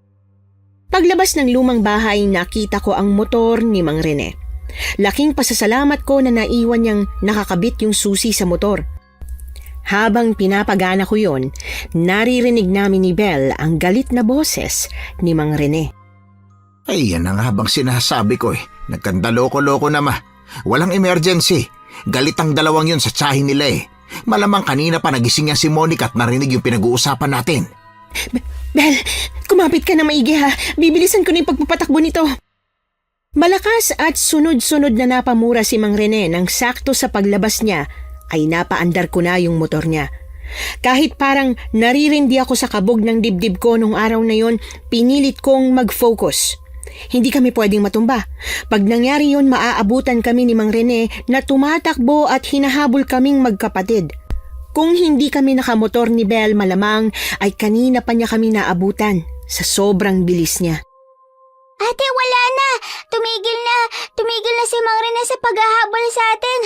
Paglabas ng lumang bahay, nakita ko ang motor ni Mang Rene. Laking pasasalamat ko na naiwan niyang nakakabit yung susi sa motor. Habang pinapagana ko yon, naririnig namin ni Belle ang galit na boses ni Mang Rene. Ay, yan ang habang sinasabi ko eh. Nagkandaloko-loko na ma. Walang emergency. Galit ang dalawang yun sa tsahin nila eh. Malamang kanina pa nagising yan si Monica at narinig yung pinag-uusapan natin. Belle, kumapit ka na maigi ha. Bibilisan ko na yung pagpapatakbo nito. Malakas at sunod-sunod na napamura si Mang Rene nang sakto sa paglabas niya ay napaandar ko na yung motor niya. Kahit parang naririndi ako sa kabog ng dibdib ko nung araw na yon, pinilit kong mag-focus. Hindi kami pwedeng matumba. Pag nangyari yon, maaabutan kami ni Mang Rene na tumatakbo at hinahabol kaming magkapatid. Kung hindi kami nakamotor ni Belle, malamang ay kanina pa niya kami naabutan sa sobrang bilis niya. Ate, wala na. Tumigil na si Mang Rene sa paghahabol sa atin.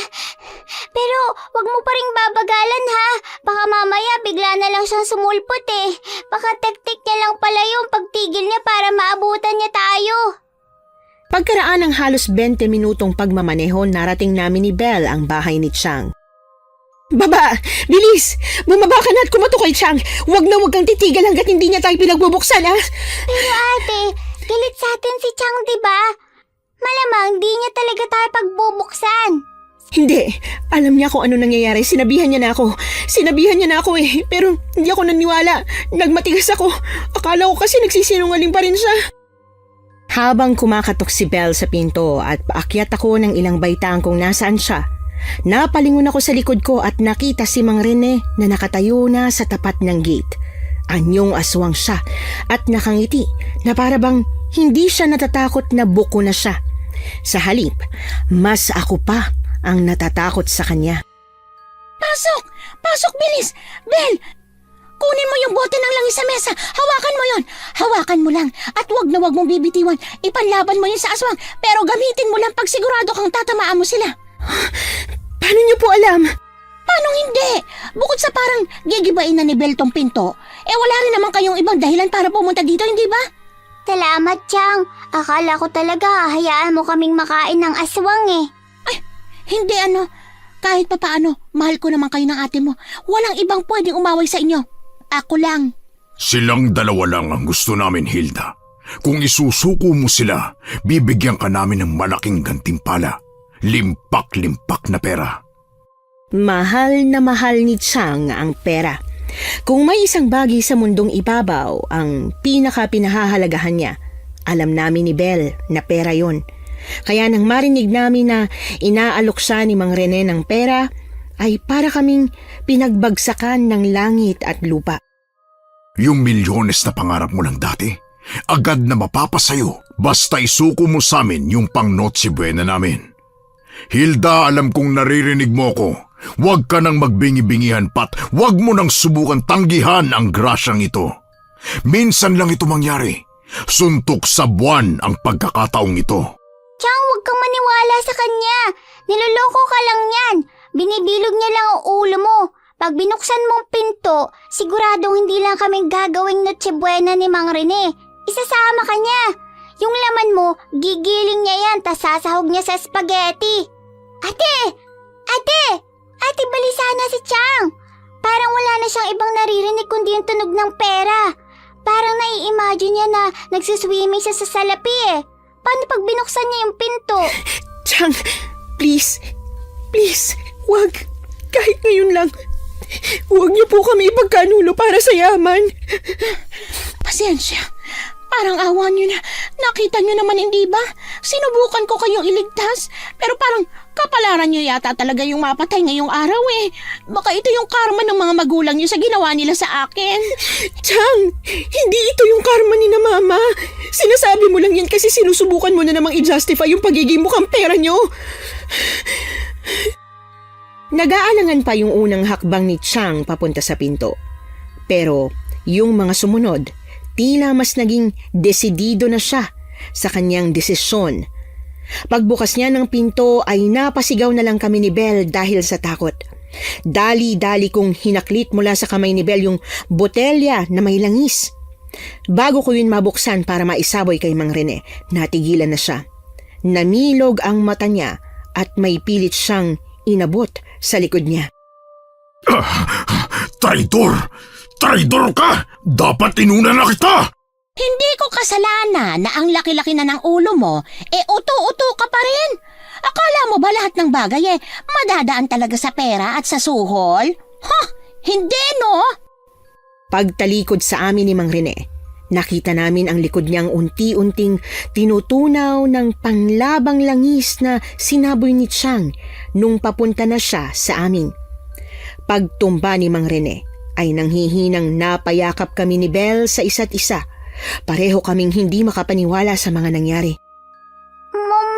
Pero wag mo pa ring babagalan ha. Baka mamaya bigla na lang siyang sumulpot eh. Baka tektik niya lang pala yung pagtigil niya para maabutan niya tayo. Pagkaraan ng halos 20 minutong pagmamaneho, narating namin ni Belle ang bahay ni Chang. Baba! Bilis! Bumaba ka na at kumato kay Chang! Huwag na huwag kang titigil hanggat hindi niya tayo pinagbubuksan ha! Pero ate, galit sa atin si Chang, diba? Malamang di niya talaga tayo pagbubuksan. Hindi. Alam niya kung ano nangyayari. Sinabihan niya na ako eh. Pero hindi ako naniwala. Nagmatigas ako. Akala ko kasi nagsisinungaling pa rin siya. Habang kumakatok si Belle sa pinto at paakyat ako ng ilang baitang kung nasaan siya, napalingon ako sa likod ko at nakita si Mang Rene na nakatayo na sa tapat ng gate. Anyong aswang siya at nakangiti na para bang hindi siya natatakot na buko na siya. Sa halip, mas ako pa ang natatakot sa kanya. Pasok! Pasok, bilis! Belle! Kunin mo yung bote ng langis sa mesa. Hawakan mo yon. Hawakan mo lang. At wag na wag mong bibitiwan. Ipanlaban mo yun sa aswang. Pero gamitin mo lang pag sigurado kang tatamaan mo sila. Paano niyo po alam? Paano hindi? Bukod sa parang gigibain na ni Belle tong pinto, wala rin naman kayong ibang dahilan para pumunta dito, hindi ba? Salamat, Chang. Akala ko talaga hayaan mo kaming makain ng aswang eh. Hindi kahit papaano, mahal ko naman kayo ng ate mo. Walang ibang pwedeng umaway sa inyo. Ako lang. Silang dalawa lang ang gusto namin, Hilda. Kung isusuko mo sila, bibigyan ka namin ng malaking gantimpala. Limpak-limpak na pera. Mahal na mahal ni Chang ang pera. Kung may isang bagay sa mundong ibabaw ang pinaka-pinahahalagahan niya, alam namin ni Belle na pera yon. Kaya nang marinig namin na inaalok siya ni Mang Rene ng pera, ay para kaming pinagbagsakan ng langit at lupa. Yung milyones na pangarap mo lang dati, agad na mapapasayo basta isuko mo sa amin yung pang Noche Buena namin. Hilda, alam kong naririnig mo ko. Huwag ka nang magbingi-bingihan pat huwag mo nang subukan tanggihan ang grasyang ito. Minsan lang ito mangyari. Suntok sa buwan ang pagkakataong ito. Chang, huwag kang maniwala sa kanya. Niloloko ka lang yan. Binibilog niya lang ang ulo mo. Pag binuksan mong pinto, siguradong hindi lang kaming gagawing Noche Buena ni Mang Rene. Isasama ka niya. Yung laman mo, gigiling niya yan, tas sasahog niya sa spaghetti. Ate, balisa na si Chang. Parang wala na siyang ibang naririnig kundi yung tunog ng pera. Parang nai-imagine niya na nagsiswimming siya sa salapi eh. Paano pag binuksan niya yung pinto? Chang, please, wag. Kahit ngayon lang. Huwag niyo po kami ipagkanulo para sa yaman. Pasensya. Parang awa niyo na. Nakita niyo naman, hindi ba? Sinubukan ko kayong iligtas. Pero parang Kapalaran niyo yata talaga yung mapatay ngayong araw eh. Baka ito yung karma ng mga magulang niyo sa ginawa nila sa akin. Chang, hindi ito yung karma ni na mama. Sinasabi mo lang yan kasi sinusubukan mo na namang i-justify yung pagiging mukhang pera nyo. Nag-aalangan pa yung unang hakbang ni Chang papunta sa pinto. Pero yung mga sumunod, tila mas naging desidido na siya sa kanyang desisyon. Pagbukas niya ng pinto ay napasigaw na lang kami ni Belle dahil sa takot. Dali-dali kong hinaklit mula sa kamay ni Belle yung botelya na may langis. Bago ko yun mabuksan para maisaboy kay Mang Rene, natigilan na siya. Namilog ang mata niya at may pilit siyang inabot sa likod niya. Traidor! Traidor ka! Dapat inuna na kita! Hindi ko kasalanan na ang laki-laki na ng ulo mo, uto-uto ka pa rin. Akala mo ba lahat ng bagay madadaan talaga sa pera at sa suhol? Hindi no? Pagtalikod sa amin ni Mang Rene, nakita namin ang likod niyang unti-unting tinutunaw ng panlabang langis na sinaboy ni Chang nung papunta na siya sa amin. Pagtumba ni Mang Rene ay nanghihinang napayakap kami ni Belle sa isa't isa. Pareho kaming hindi makapaniwala sa mga nangyari.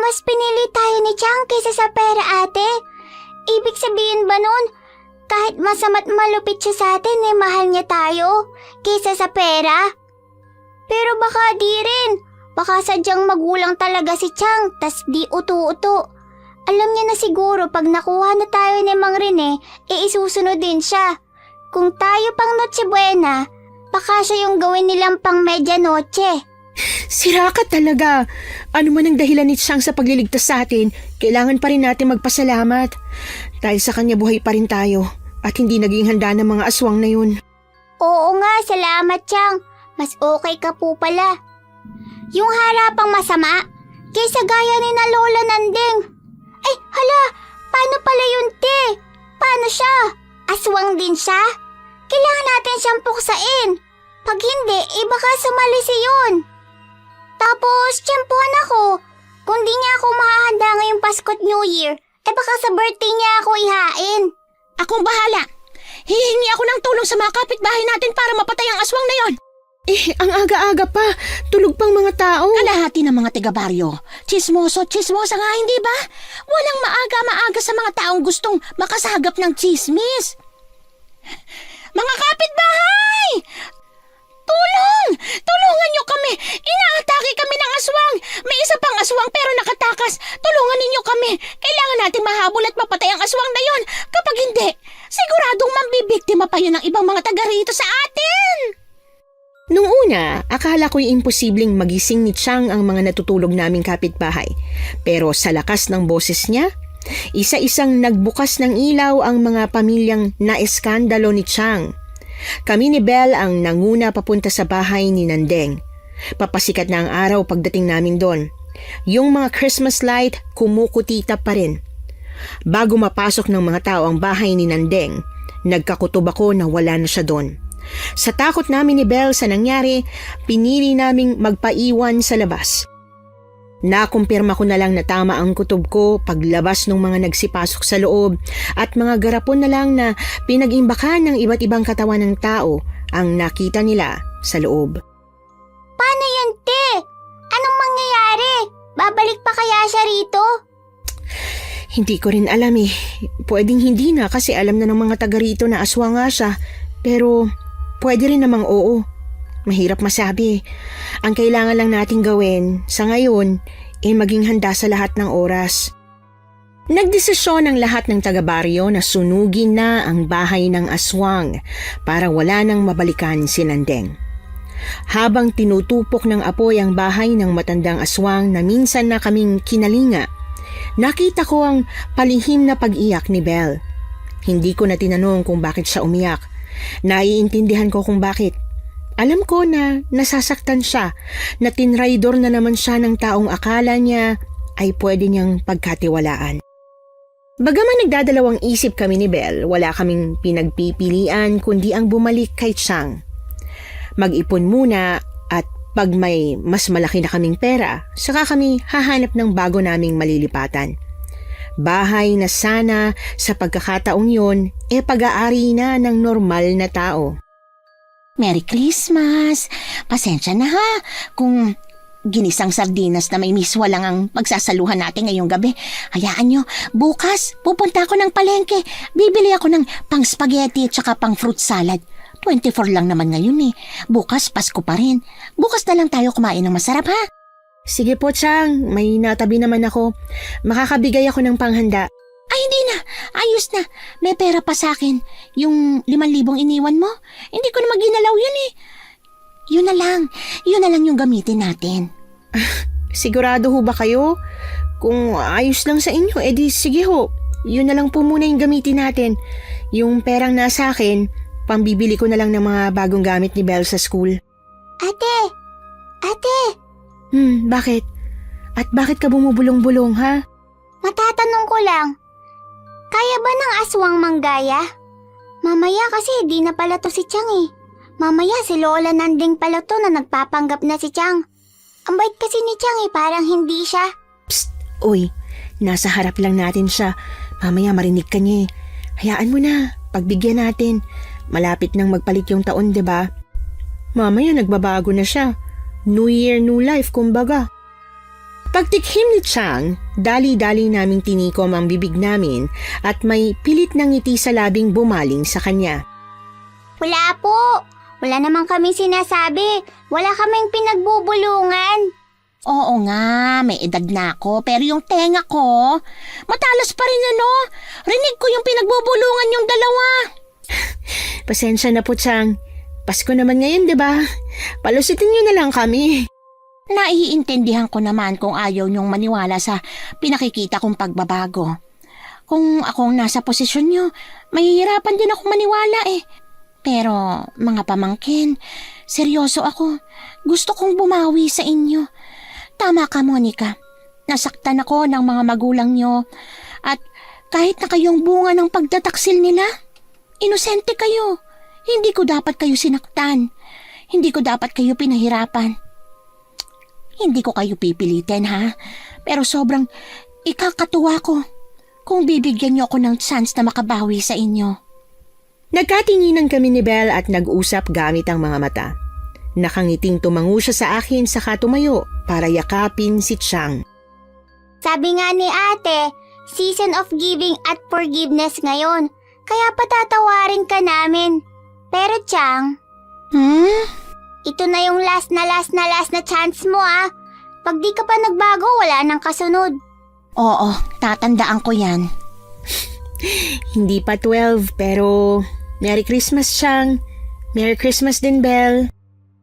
Mas pinili tayo ni Chang kaysa sa pera, ate. Ibig sabihin ba nun, kahit masama't malupit siya sa atin, mahal niya tayo kaysa sa pera? Pero baka di rin. Baka sadyang magulang talaga si Chang, tas di uto-uto. Alam niya na siguro pag nakuha na tayo ni Mang Rene, isusunod din siya. Kung tayo pang Noche Buena, baka siya yung gawin nilang pang medianoche. Sira ka talaga. Ano man ang dahilan ni Chang sa pagliligtas sa atin, kailangan pa rin natin magpasalamat. Dahil sa kanya buhay pa rin tayo at hindi naging handa ng mga aswang na yun. Oo nga, salamat Chang. Mas okay ka po pala. Yung harapang masama, kaysa gaya ni na Lola Nandeng. Ay, hala, paano pala yun, te? Paano siya? Aswang din siya? Kailangan natin siyang puksain. Pag hindi, baka sumalisi yun. Tapos, tiyempuhan ako. Kung di niya ako mahahanda ngayong Pasko at New Year, baka sa birthday niya ako ihain. Akong bahala. Hihingi ako ng tulong sa mga kapitbahay natin para mapatay ang aswang na yon. Ang aga-aga pa. Tulog pang mga tao. Kalahati ng mga taga-baryo. Chismosa nga, hindi ba? Walang maaga-maaga sa mga taong gustong makasagap ng chismis. Mga kapitbahay! Tulong! Tulungan niyo kami! Inaatake kami ng aswang! May isa pang aswang pero nakatakas. Tulungan ninyo kami! Kailangan nating mahabol at mapatay ang aswang na yon. Kapag hindi, siguradong mambibiktima pa yun ng ibang mga taga rito sa atin! Nung una, akala ko'y imposibleng magising ni Chang ang mga natutulog naming kapitbahay. Pero sa lakas ng boses niya, isa-isang nagbukas ng ilaw ang mga pamilyang naeskandalo ni Chang. Kami ni Belle ang nanguna papunta sa bahay ni Nandeng. Papasikat na ang araw pagdating namin doon. Yung mga Christmas light kumukutita pa rin. Bago mapasok ng mga tao ang bahay ni Nandeng, nagkakutob ako na wala na siya doon. Sa takot namin ni Belle sa nangyari, pinili naming magpaiwan sa labas. Nakumpirma ko na lang na tama ang kutob ko paglabas ng mga nagsipasok sa loob at mga garapon na lang na pinag-imbakan ng iba't ibang katawan ng tao ang nakita nila sa loob. Paano yan, te? Anong mangyayari? Babalik pa kaya siya rito? Hindi ko rin alam eh. Pwedeng hindi na kasi alam na ng mga taga rito na aswang nga siya. Pero pwede rin namang oo. Mahirap masabi. Ang kailangan lang nating gawin sa ngayon ay maging handa sa lahat ng oras. Nagdesisyon ang lahat ng taga-baryo na sunugin na ang bahay ng aswang para wala nang mabalikan si Nandeng. Habang tinutupok ng apoy ang bahay ng matandang aswang na minsan na kaming kinalinga, nakita ko ang palihim na pag-iyak ni Belle. Hindi ko na tinanong kung bakit siya umiyak. Naiintindihan ko kung bakit. Alam ko na nasasaktan siya, na tinraidor na naman siya ng taong akala niya ay pwede niyang pagkatiwalaan. Bagaman nagdadalawang isip kami ni Belle, wala kaming pinagpipilian kundi ang bumalik kay Chang. Mag-ipon muna at pag may mas malaki na kaming pera, saka kami hahanap ng bago naming malilipatan. Bahay na sana sa pagkakataong yun pag-aari na ng normal na tao. Merry Christmas! Pasensya na ha kung ginisang sardinas na may miswa lang ang pagsasaluhan natin ngayong gabi. Hayaan nyo, bukas pupunta ako ng palengke. Bibili ako ng pang spaghetti at saka pang fruit salad. 24 lang naman ngayon eh. Bukas Pasko pa rin. Bukas na lang tayo kumain ng masarap ha. Sige po, Chang. May natabi naman ako. Makakabigay ako ng panghanda. Ay hindi na, ayos na. May pera pa sa akin. Yung 5,000 iniwan mo, hindi ko na maginalaw yun eh. Yun na lang yung gamitin natin. Sigurado ho ba kayo? Kung ayos lang sa inyo, edi sige ho. Yun na lang po muna yung gamitin natin. Yung perang nasa akin, pambibili ko na lang ng mga bagong gamit ni Belle sa school. Ate! Bakit? At bakit ka bumubulong-bulong, ha? Matatanong ko lang, kaya ba ng aswang manggaya? Mamaya kasi di na pala to si Chang eh. Mamaya si Lola Nanding pala to na nagpapanggap na si Chang. Ang bait kasi ni Chang eh, parang hindi siya. Uy, nasa harap lang natin siya. Mamaya marinig ka niya eh. Hayaan mo na, pagbigyan natin. Malapit nang magpalit yung taon, 'di ba? Mamaya nagbabago na siya. New Year, New Life, kumbaga. Pagtikhim ni Chang, dali-dali naming tinikom ang bibig namin at may pilit na ngiti sa labing bumaling sa kanya. Wala po. Wala naman kaming sinasabi. Wala kaming pinagbubulungan. Oo nga, may edad na ako, pero yung tenga ko, matalas pa rin ano. Rinig ko yung pinagbubulungan yung dalawa. Pasensya na po, Chang. Pasko naman ngayon, 'di ba? Palusitin niyo na lang kami. Naiintindihan ko naman kung ayaw niyong maniwala sa pinakikita kong pagbabago. Kung akong nasa posisyon niyo, mahihirapan din ako maniwala eh. Pero mga pamangkin, seryoso ako. Gusto kong bumawi sa inyo. Tama ka, Monica. Nasaktan ako ng mga magulang niyo. At kahit na kayong bunga ng pagtataksil nila, inosente kayo. Hindi ko dapat kayo sinaktan. Hindi ko dapat kayo pinahirapan. Hindi ko kayo pipilitin, ha? Pero sobrang ikakatuwa ko kung bibigyan niyo ako ng chance na makabawi sa inyo. Nagkatinginan kami ni Belle at nag-usap gamit ang mga mata. Nakangiting tumango siya sa akin saka tumayo para yakapin si Chang. Sabi nga ni ate, season of giving at forgiveness ngayon. Kaya patatawarin ka namin. Pero Chang, ito na yung last na chance mo ah. Pag di ka pa nagbago, wala nang kasunod. Oo, tatandaan ko yan. Hindi pa 12 pero Merry Christmas, Chang. Merry Christmas din, Belle.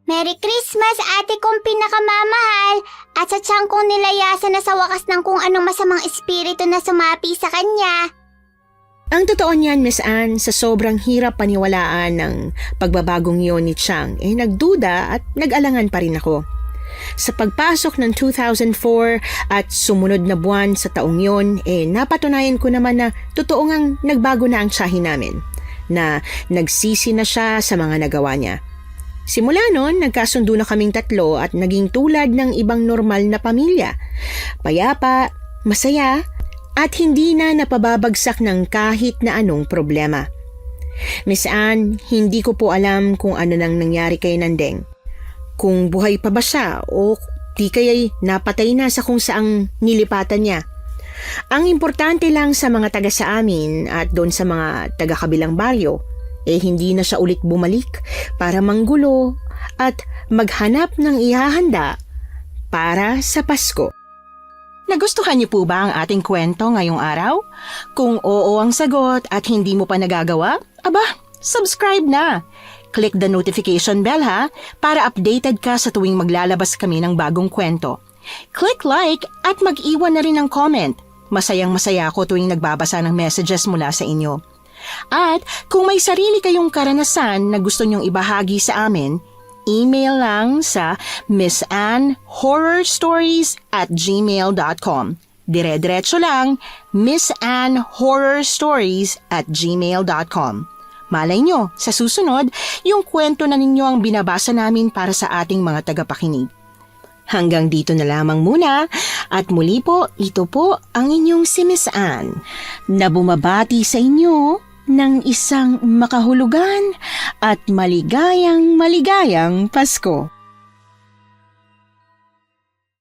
Merry Christmas, ate kong pinakamamahal. At sa Chang kong nilayasan na sa wakas ng kung anong masamang espiritu na sumapi sa kanya. Ang totoo niyan, Miss Anne, sa sobrang hirap paniwalaan ng pagbabagong yon ni Chang, nagduda at nag-alangan pa rin ako. Sa pagpasok ng 2004 at sumunod na buwan sa taong yon, napatunayan ko naman na totoo ngang nagbago na ang tiyahin namin, na nagsisi na siya sa mga nagawa niya. Simula noon, nagkasundo na kaming tatlo at naging tulad ng ibang normal na pamilya. Payapa, masaya, at hindi na napababagsak ng kahit na anong problema. Miss Anne, hindi ko po alam kung ano nang nangyari kay Nandeng. Kung buhay pa ba siya o di kaya'y napatay na sa kung saang nilipatan niya. Ang importante lang sa mga taga sa amin at doon sa mga taga kabilang baryo, hindi na siya ulit bumalik para manggulo at maghanap ng ihahanda para sa Pasko. Nagustuhan niyo po ba ang ating kwento ngayong araw? Kung oo ang sagot at hindi mo pa nagagawa, subscribe na. Click the notification bell ha, para updated ka sa tuwing maglalabas kami ng bagong kwento. Click like at mag-iwan na rin ng comment. Masayang-masaya ako tuwing nagbabasa ng messages mula sa inyo. At kung may sarili kayong karanasan na gusto nyong ibahagi sa amin, email lang sa missanhorrorstories@gmail.com. Dire-diretso lang, missanhorrorstories@gmail.com. Malay nyo, sa susunod, yung kwento na ninyo ang binabasa namin para sa ating mga tagapakinig. Hanggang dito na lamang muna at muli po, ito po ang inyong si Miss Anne na bumabati sa inyo ng isang makahulugan at maligayang Pasko.